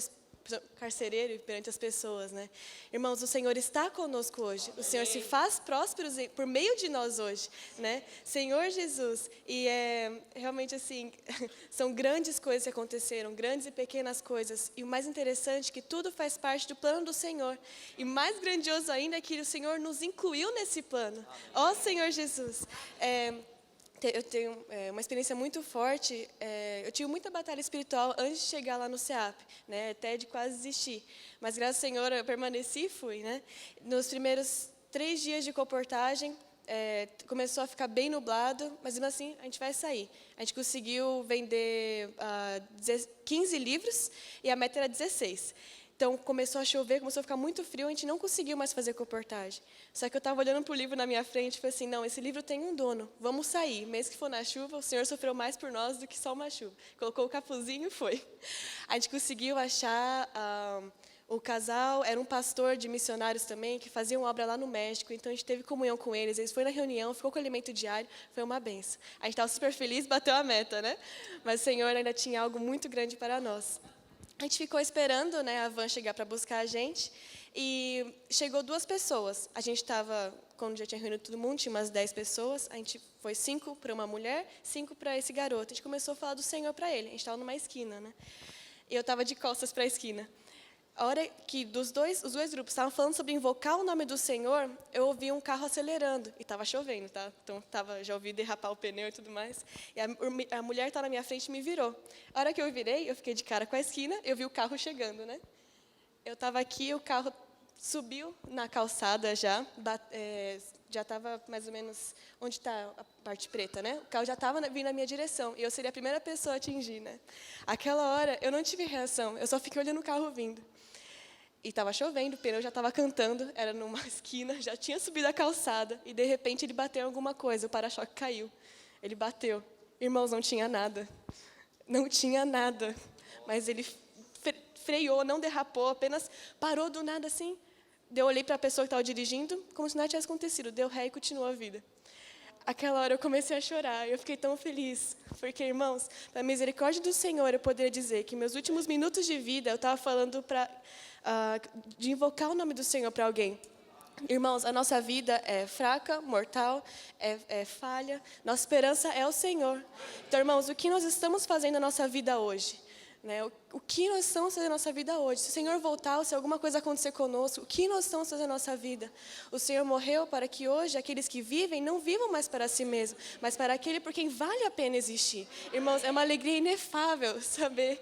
Speaker 4: carcereiro e perante as pessoas, né? Irmãos, o Senhor está conosco hoje. O Senhor se faz prósperos por meio de nós hoje, né? Senhor Jesus. E realmente assim, são grandes coisas que aconteceram, grandes e pequenas coisas. E o mais interessante é que tudo faz parte do plano do Senhor. E mais grandioso ainda é que o Senhor nos incluiu nesse plano. Ó Senhor Jesus. Eu tenho uma experiência muito forte. Eu tive muita batalha espiritual antes de chegar lá no CEAP, né? Até de quase desistir. Mas, graças ao Senhor, eu permaneci e fui, né? Nos primeiros 3 dias de comportagem, começou a ficar bem nublado, mas, mesmo assim, a gente vai sair. A gente conseguiu vender 15 livros e a meta era 16. Então, começou a chover, começou a ficar muito frio, a gente não conseguiu mais fazer comportagem. Só que eu estava olhando para o livro na minha frente e falei assim, não, esse livro tem um dono, vamos sair. Mesmo que for na chuva, o Senhor sofreu mais por nós do que só uma chuva. Colocou o capuzinho e foi. A gente conseguiu achar o casal, era um pastor de missionários também, que faziam obra lá no México, então a gente teve comunhão com eles foram na reunião, ficou com alimento diário, foi uma benção. A gente estava super feliz, bateu a meta, né? Mas o Senhor ainda tinha algo muito grande para nós. A gente ficou esperando, né, a van chegar para buscar a gente e chegou 2 pessoas. A gente estava, quando já tinha reunido todo mundo, tinha umas 10 pessoas. A gente foi 5 para uma mulher, 5 para esse garoto. A gente começou a falar do Senhor para ele. A gente estava numa esquina, né? E eu estava de costas para a esquina. A hora que os dois grupos estavam falando sobre invocar o nome do Senhor, eu ouvi um carro acelerando. E estava chovendo, tá? Então já ouvi derrapar o pneu e tudo mais. E a mulher estava na minha frente e me virou. A hora que eu virei, eu fiquei de cara com a esquina, eu vi o carro chegando, né? Eu estava aqui, o carro subiu na calçada já estava mais ou menos onde está a parte preta, né? O carro já estava vindo na minha direção e eu seria a primeira pessoa a atingir, né? Aquela hora, eu não tive reação, eu só fiquei olhando o carro vindo. E estava chovendo, o pneu já estava cantando, era numa esquina, já tinha subido a calçada, e de repente ele bateu em alguma coisa, o para-choque caiu. Ele bateu. Irmãos, não tinha nada. Não tinha nada. Mas ele freou, não derrapou, apenas parou do nada assim. Eu olhei para a pessoa que estava dirigindo, como se nada tivesse acontecido. Deu ré e continuou a vida. Aquela hora eu comecei a chorar, eu fiquei tão feliz, porque, irmãos, pela misericórdia do Senhor, eu poderia dizer que meus últimos minutos de vida, eu estava falando de invocar o nome do Senhor para alguém. Irmãos, a nossa vida é fraca, mortal, é falha, nossa esperança é o Senhor. Então, irmãos, o que nós estamos fazendo na nossa vida hoje? Né? O que nós estamos fazendo na nossa vida hoje? Se o Senhor voltar, ou se alguma coisa acontecer conosco, o que nós estamos fazendo na nossa vida? O Senhor morreu para que hoje aqueles que vivem não vivam mais para si mesmos, mas para aquele por quem vale a pena existir. Irmãos, é uma alegria inefável saber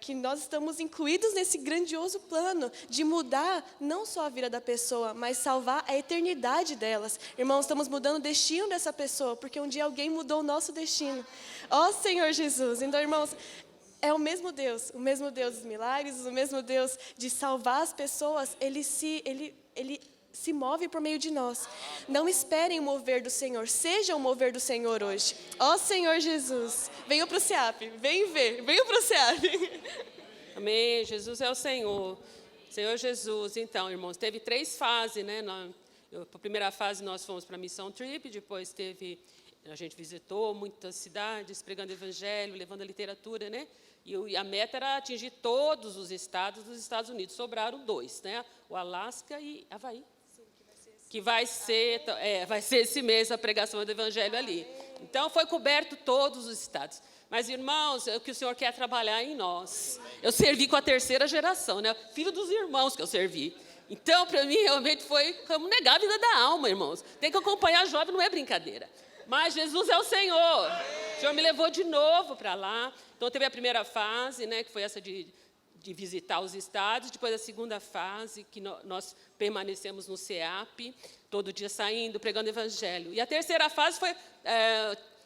Speaker 4: que nós estamos incluídos nesse grandioso plano de mudar não só a vida da pessoa, mas salvar a eternidade delas. Irmãos, estamos mudando o destino dessa pessoa, porque um dia alguém mudou o nosso destino. Ó Senhor Jesus! Então, irmãos, é o mesmo Deus dos milagres, o mesmo Deus de salvar as pessoas, ele se move por meio de nós. Não esperem o mover do Senhor, seja o mover do Senhor hoje. Ó Senhor Jesus, venham para o CEAP, venham para o CEAP.
Speaker 5: Amém, Jesus é o Senhor. Senhor Jesus, então, irmãos, teve 3 fases, né? Na primeira fase nós fomos para a Missão Trip, depois a gente visitou muitas cidades, pregando evangelho, levando a literatura, né? E a meta era atingir todos os estados dos Estados Unidos. Sobraram 2, né? O Alasca e Havaí. Sim, que vai ser esse mês a pregação do evangelho ali. Então, foi coberto todos os estados. Mas, irmãos, é o que o Senhor quer trabalhar em nós. Eu servi com a 3ª geração, né? Filho dos irmãos que eu servi. Então, para mim, realmente foi como negar a vida da alma, irmãos. Tem que acompanhar jovem, não é brincadeira. Mas Jesus é o Senhor. O Senhor me levou de novo para lá. Então, teve a primeira fase, né, que foi essa de visitar os estados. Depois, a segunda fase, que nós permanecemos no CEAP, todo dia saindo, pregando o evangelho. E a terceira fase foi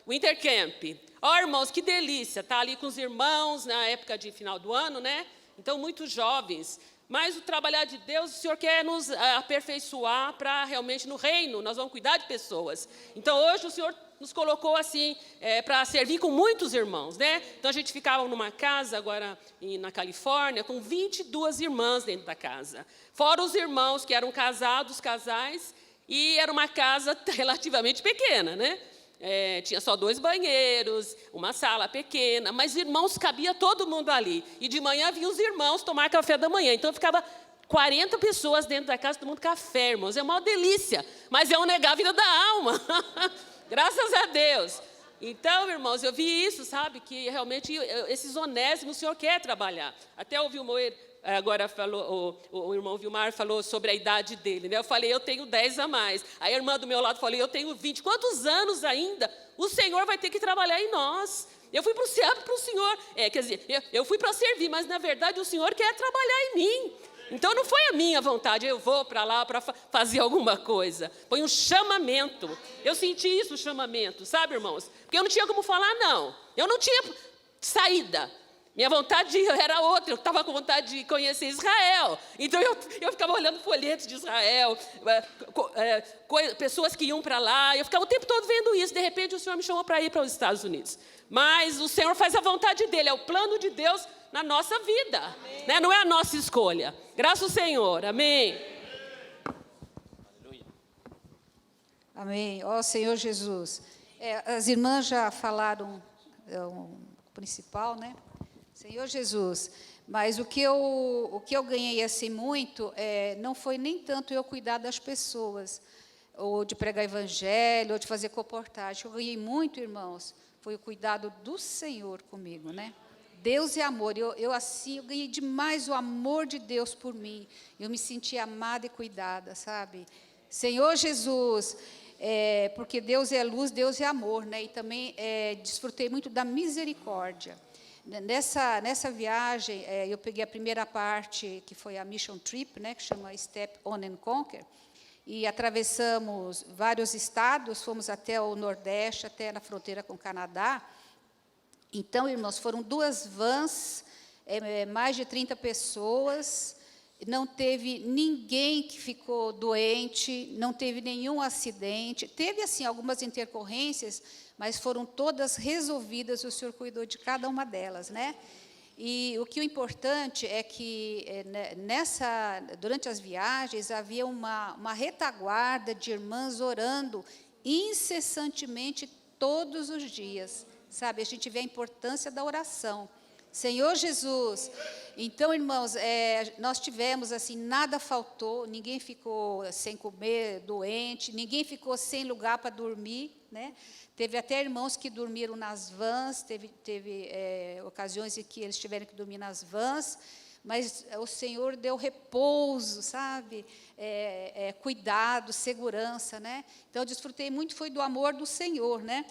Speaker 5: o Intercamp. Ó, irmãos, que delícia, estar ali com os irmãos na época de final do ano, né? Então, muitos jovens. Mas o trabalhar de Deus, o Senhor quer nos aperfeiçoar para realmente no reino, nós vamos cuidar de pessoas. Então, hoje o Senhor nos colocou assim, para servir com muitos irmãos, né? Então, a gente ficava numa casa, agora na Califórnia, com 22 irmãs dentro da casa. Fora os irmãos que eram casados, casais, e era uma casa relativamente pequena, né? Tinha só 2 banheiros, uma sala pequena, mas irmãos, cabia todo mundo ali. E de manhã vinham os irmãos tomar café da manhã. Então, ficava 40 pessoas dentro da casa, tomando café, irmãos. É uma delícia, mas é um negar a vida da alma. Graças a Deus. Então, irmãos, eu vi isso, sabe, que realmente esses onésimos o Senhor quer trabalhar. Até ouvi o Moer, agora falou, o irmão Vilmar falou sobre a idade dele, né? Eu falei, eu tenho 10 a mais. Aí a irmã do meu lado falou, eu tenho 20. Quantos anos ainda o Senhor vai ter que trabalhar em nós? Eu fui para o céu para o Senhor. Quer dizer, eu fui para servir, mas na verdade o Senhor quer trabalhar em mim. Então não foi a minha vontade, eu vou para lá para fazer alguma coisa. Foi um chamamento. Eu senti isso, o chamamento, sabe, irmãos? Porque eu não tinha como falar, não. Eu não tinha saída. Minha vontade era outra, eu estava com vontade de conhecer Israel. Então, eu ficava olhando folhetos de Israel, pessoas que iam para lá. Eu ficava o tempo todo vendo isso. De repente, o Senhor me chamou para ir para os Estados Unidos. Mas o Senhor faz a vontade dEle, é o plano de Deus na nossa vida. Né? Não é a nossa escolha. Graças ao Senhor. Amém.
Speaker 6: Amém. Ó Senhor Jesus. As irmãs já falaram o principal, né? Senhor Jesus, mas o que eu ganhei assim muito, não foi nem tanto eu cuidar das pessoas, ou de pregar evangelho, ou de fazer comportagem. Eu ganhei muito, irmãos, foi o cuidado do Senhor comigo, né? Deus é amor. Eu ganhei demais o amor de Deus por mim. Eu me senti amada e cuidada, sabe? Senhor Jesus, porque Deus é luz, Deus é amor, né? E também desfrutei muito da misericórdia. Nessa viagem, eu peguei a primeira parte, que foi a Mission Trip, né, que chama Step On and Conquer, e atravessamos vários estados, fomos até o Nordeste, até na fronteira com o Canadá. Então, irmãos, foram 2 vans, mais de 30 pessoas, não teve ninguém que ficou doente, não teve nenhum acidente, teve, assim, algumas intercorrências, mas foram todas resolvidas, o Senhor cuidou de cada uma delas, né? E o importante é que durante as viagens havia uma retaguarda de irmãs orando incessantemente todos os dias, sabe? A gente vê a importância da oração. Senhor Jesus. Então, irmãos, nós tivemos, assim, nada faltou, ninguém ficou sem comer, doente, ninguém ficou sem lugar para dormir, né? Teve até irmãos que dormiram nas vans, teve ocasiões em que eles tiveram que dormir nas vans, mas o Senhor deu repouso, sabe? Cuidado, segurança, né? Então, eu desfrutei muito, foi do amor do Senhor, né?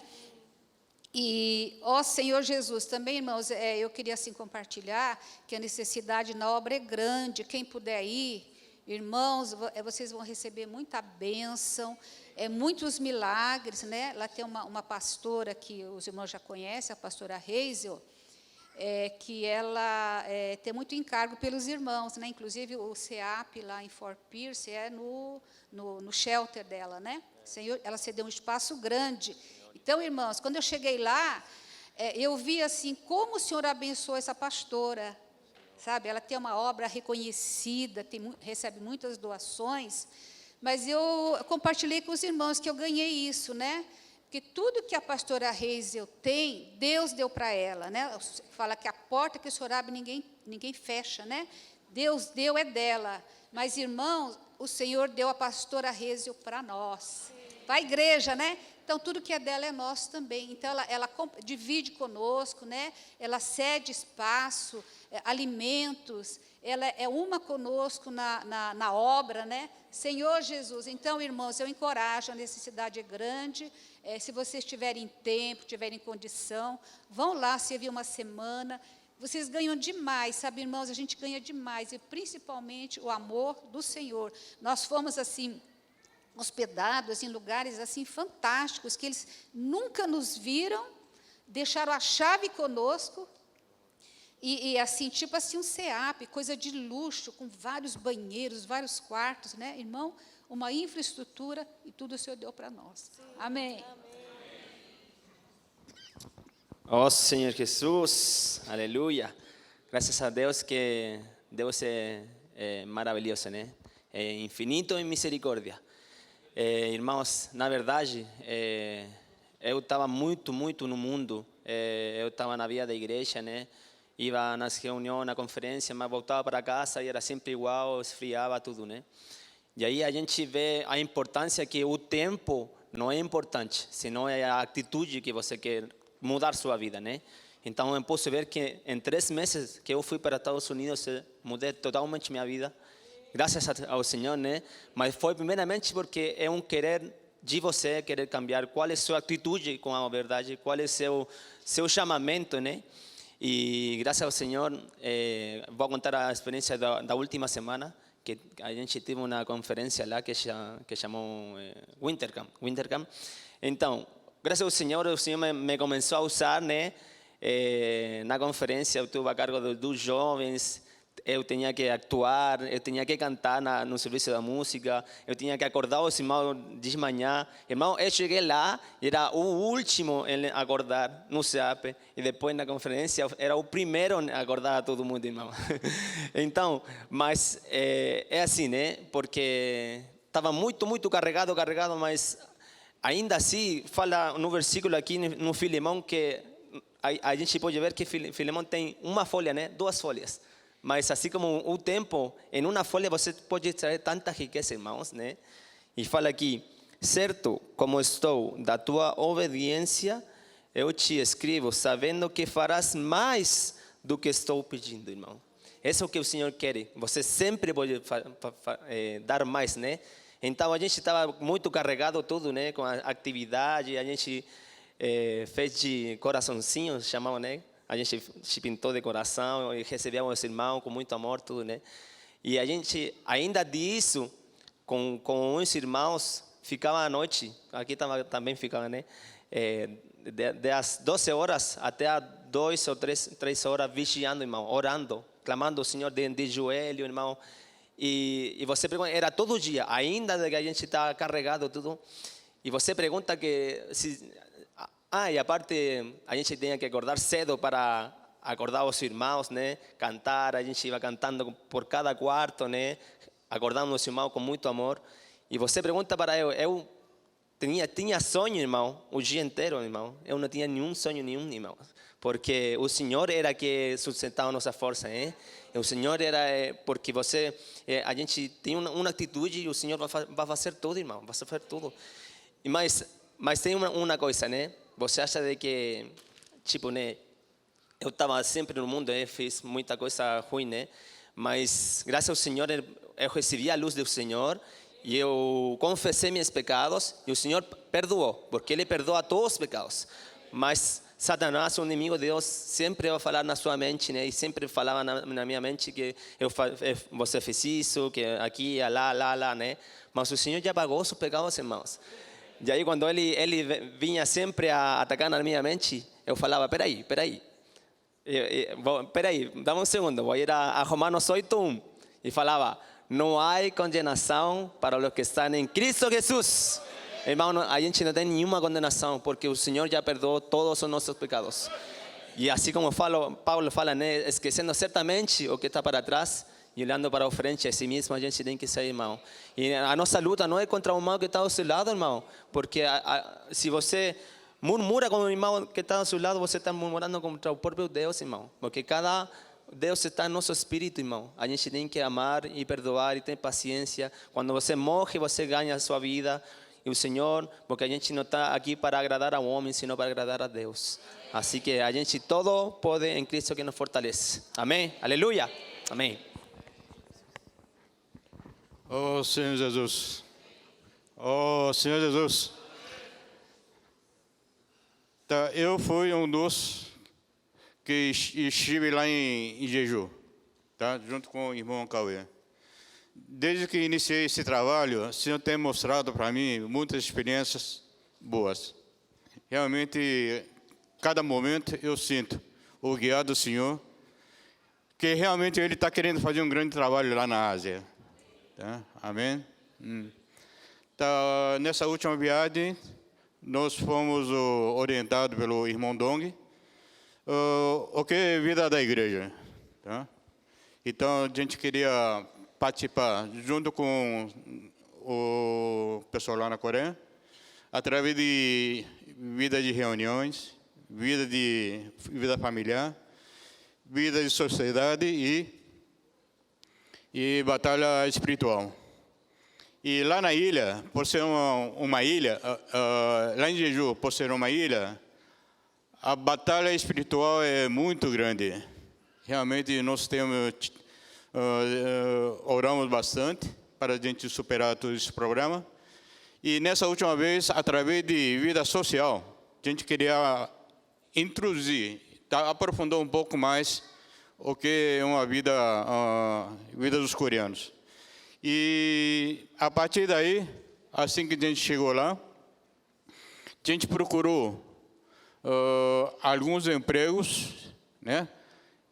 Speaker 6: E, ó Senhor Jesus, também, irmãos, eu queria assim compartilhar que a necessidade na obra é grande. Quem puder ir, irmãos, vocês vão receber muita bênção, muitos milagres, né? Lá tem uma pastora que os irmãos já conhecem, a pastora Hazel, que ela tem muito encargo pelos irmãos, né? Inclusive o CEAP lá em Fort Pierce no shelter dela, né? Senhor, ela cedeu um espaço grande. Então, irmãos, quando eu cheguei lá, eu vi assim como o Senhor abençoou essa pastora, sabe? Ela tem uma obra reconhecida, recebe muitas doações, mas eu compartilhei com os irmãos que eu ganhei isso, né? Porque tudo que a pastora Hazel tem, Deus deu para ela, né? Fala que a porta que o Senhor abre, ninguém fecha, né? Deus deu, é dela. Mas, irmãos, o Senhor deu a pastora Hazel para nós, para a igreja, né? Então, tudo que é dela é nosso também. Então, ela divide conosco, né? Ela cede espaço, alimentos, ela é uma conosco na obra, né? Senhor Jesus. Então, irmãos, eu encorajo, a necessidade é grande. Se vocês tiverem tempo, tiverem condição, vão lá servir uma semana. Vocês ganham demais, sabe, irmãos? A gente ganha demais, e principalmente o amor do Senhor. Nós fomos, assim, hospedados em lugares, assim, fantásticos, que eles nunca nos viram, deixaram a chave conosco, e assim, tipo assim, um SEAP, coisa de luxo, com vários banheiros, vários quartos, né, irmão? Uma infraestrutura, e tudo o Senhor deu para nós. Amém.
Speaker 7: Oh Señor Jesús, aleluya. Gracias a Dios que Dios es maravilhoso, né? É infinito em misericórdia. Irmãos, na verdade, eu estava muito no mundo. Eu estava na vida da igreja, né? Ia nas reuniões, na conferência, mas voltava para casa e era sempre igual, esfriava tudo, né? E aí a gente vê a importância que o tempo não é importante, senão é a atitude que você quer mudar sua vida, né? Então eu posso ver que em 3 meses que eu fui para Estados Unidos, eu mudei totalmente minha vida, graças ao Senhor, né? Mas foi primeiramente porque é um querer de você, querer cambiar, qual é a sua atitude com a verdade, qual é o seu chamamento, né? E graças ao Senhor, vou contar a experiência da última semana, que a gente teve uma conferência lá que chamou Wintercamp. Então, graças ao Senhor, o Senhor me começou a usar, né? Na conferência, eu estive a cargo dos jovens, eu tinha que actuar, eu tinha que cantar no serviço da música, eu tinha que acordar os irmãos de manhã. Irmão, eu cheguei lá, era o último a acordar no SEAP, e depois na conferência era o primeiro a acordar todo mundo, irmão. Então, mas é assim, né? Porque estava muito carregado, mas ainda assim, fala no versículo aqui no Filemão que a gente pode ver que Filemão tem uma folha, né? 2 folhas. Mas assim como o tempo, em uma folha você pode trazer tanta riqueza, irmãos, né? E fala aqui, certo como estou da tua obediência, eu te escrevo, sabendo que farás mais do que estou pedindo, irmão. Isso é o que o Senhor quer. Você sempre pode dar mais, né? Então a gente estava muito carregado tudo, né? Com a atividade, a gente fez de coraçãozinho, chamava, né? A gente se pintou de coração e recebíamos os irmãos com muito amor, tudo, né? E a gente, ainda disso, com uns irmãos, ficava à noite, aqui também ficava, né? Das 12 horas até as 2 ou 3 horas, vigiando, irmão, orando, clamando ao Senhor de joelho, irmão. E você pergunta, era todo dia, ainda que a gente está carregado tudo. E você pergunta que e a parte, a gente tinha que acordar cedo para acordar os irmãos, né? Cantar, a gente ia cantando por cada quarto, né? Acordando os irmãos com muito amor. E você pergunta para eu tinha sonho, irmão, o dia inteiro, irmão. Eu não tinha nenhum sonho, irmão. Porque o Senhor era que sustentava nossa força, né? O Senhor era, porque a gente tem uma atitude e o Senhor vai fazer tudo, irmão. Vai fazer tudo. Mas tem uma coisa, né? Você acha de que, tipo, né? Eu estava sempre no mundo, fiz muita coisa ruim, né? Mas graças ao Senhor eu recebi a luz do Senhor e eu confessei meus pecados e o Senhor perdoou, porque Ele perdoa todos os pecados. Mas Satanás, o inimigo de Deus, sempre vai falar na sua mente, né? E sempre falava na minha mente que você fez isso, que aqui, lá, né? Mas o Senhor já pagou os pecados, irmãos. E aí quando ele vinha sempre a atacar na minha mente, eu falava, peraí, dá um segundo, vou ir a Romanos 8:1. E falava, não há condenação para os que estão em Cristo Jesus. Irmão, a gente não tem nenhuma condenação, porque o Senhor já perdoou todos os nossos pecados. E assim como Paulo fala, né, esquecendo certamente o que está para trás, e olhando para a frente, a si mesmo a gente tem que sair, irmão. E a nossa luta não é contra o mal que está ao seu lado, irmão. Porque se você murmura com o irmão que está ao seu lado, você está murmurando contra o próprio Deus, irmão. Porque cada Deus está no nosso espírito, irmão. A gente tem que amar e perdoar e ter paciência. Quando você morre, você ganha a sua vida. o Senhor, porque a gente não está aqui para agradar ao homem, sino para agradar a Deus. Assim que a gente todo pode em Cristo que nos fortalece. Amém? Aleluia. Amém.
Speaker 8: Oh, Senhor Jesus. Oh, Senhor Jesus. Tá, eu fui um dos que estive lá em Jeju, tá? Junto com o irmão Cauê. Desde que iniciei esse trabalho, o Senhor tem mostrado para mim muitas experiências boas. Realmente, cada momento eu sinto o guiar do Senhor, que realmente Ele está querendo fazer um grande trabalho lá na Ásia. Tá? Amém? Tá, nessa última viagem, nós fomos orientados pelo irmão Dong, o que é a vida da igreja. Tá? Então, a gente queria participar junto com o pessoal lá na Coreia, através de vida de reuniões, vida familiar, vida de sociedade e batalha espiritual. E lá na ilha, por ser uma ilha, lá em Jeju, por ser uma ilha, a batalha espiritual é muito grande. Realmente nós oramos bastante para a gente superar todo esse problema. E nessa última vez, através de vida social, a gente queria introduzir, aprofundar um pouco mais o que é uma vida dos coreanos. E a partir daí, assim que a gente chegou lá, a gente procurou alguns empregos, né?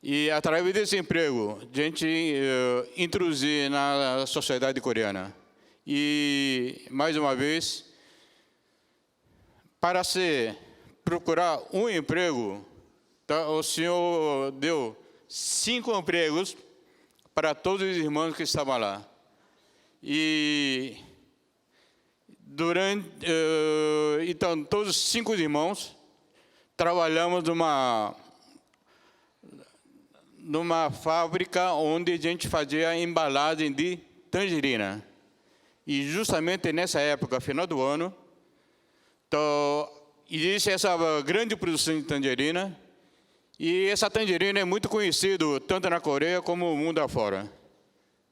Speaker 8: E através desse emprego, a gente introduzir na sociedade coreana. E, mais uma vez, para procurar um emprego, tá, o Senhor deu 5 empregos para todos os irmãos que estavam lá. E então, todos os 5 irmãos trabalhamos numa fábrica onde a gente fazia embalagem de tangerina. E justamente nessa época, final do ano, existe essa grande produção de tangerina. E essa tangerina é muito conhecida tanto na Coreia como no mundo afora.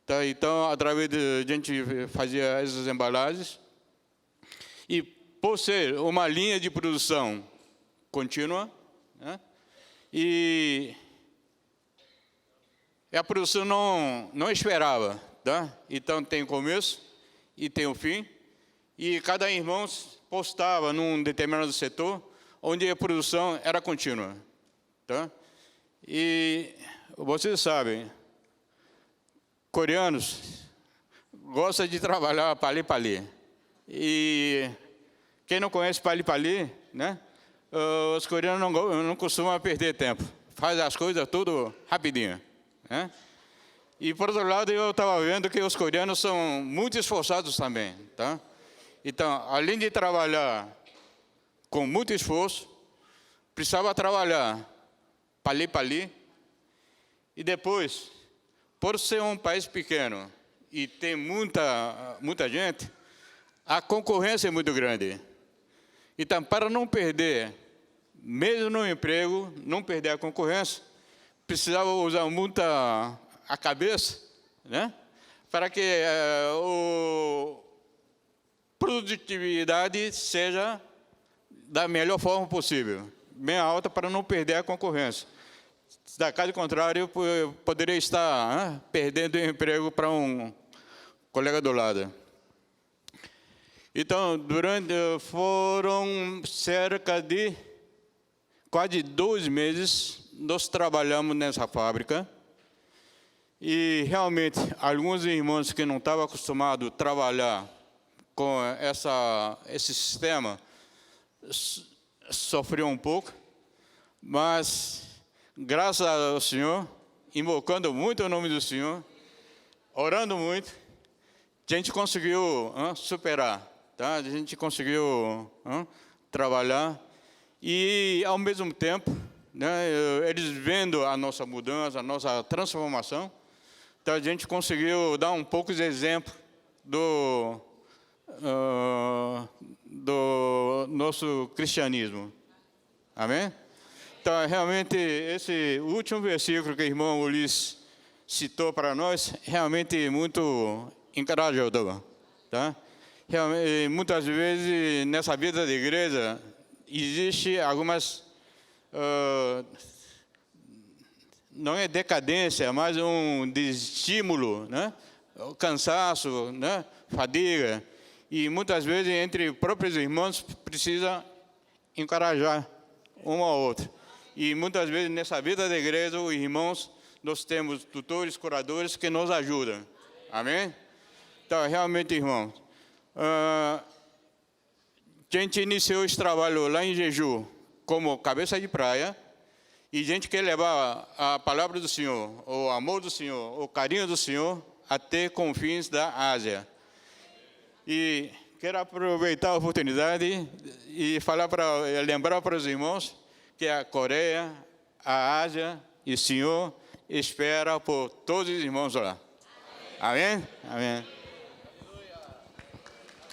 Speaker 8: Tá? Então, através de a gente fazia essas embalagens. E por ser uma linha de produção contínua, né? E a produção não esperava. Tá? Então, tem o começo e tem o fim. E cada irmão postava num determinado setor onde a produção era contínua. Tá? E vocês sabem, coreanos gostam de trabalhar pali-pali. E quem não conhece pali-pali, né? Os coreanos não costumam perder tempo. Faz as coisas tudo rapidinho. Né? E, por outro lado, eu estava vendo que os coreanos são muito esforçados também. Tá? Então, além de trabalhar com muito esforço, precisava trabalhar pali-pali. E depois, por ser um país pequeno e tem muita gente, a concorrência é muito grande. Então, para não perder, mesmo no emprego, não perder a concorrência, precisava usar muito a cabeça, né? Para que a produtividade seja da melhor forma possível, bem alta, para não perder a concorrência. Da caso contrário, eu poderia estar perdendo o emprego para um colega do lado. Então, foram cerca de quase 2 meses, nós trabalhamos nessa fábrica. E, realmente, alguns irmãos que não estavam acostumados a trabalhar com esse sistema sofriam um pouco, mas, graças ao Senhor, invocando muito o nome do Senhor, orando muito, a gente conseguiu superar. Tá? A gente conseguiu trabalhar e, ao mesmo tempo, né, eles vendo a nossa mudança, a nossa transformação, então a gente conseguiu dar um pouco de exemplo do nosso cristianismo. Amém? Então, realmente, esse último versículo que o irmão Ulisses citou para nós, realmente muito encorajador. Tá? Realmente, muitas vezes, nessa vida de igreja, existe algumas... não é decadência, mas um desestímulo, né? O cansaço, né? Fadiga. E muitas vezes, entre próprios irmãos, precisa encorajar um ao outro. E muitas vezes, nessa vida da igreja, os irmãos, nós temos tutores, curadores que nos ajudam. Amém? Então, realmente, irmãos, a gente iniciou esse trabalho lá em Jeju como cabeça de praia, e a gente quer levar a palavra do Senhor, o amor do Senhor, o carinho do Senhor, até confins da Ásia. E quero aproveitar a oportunidade e lembrar para os irmãos que a Coreia, a Ásia e o Senhor espera por todos os irmãos lá. Amém? Amém.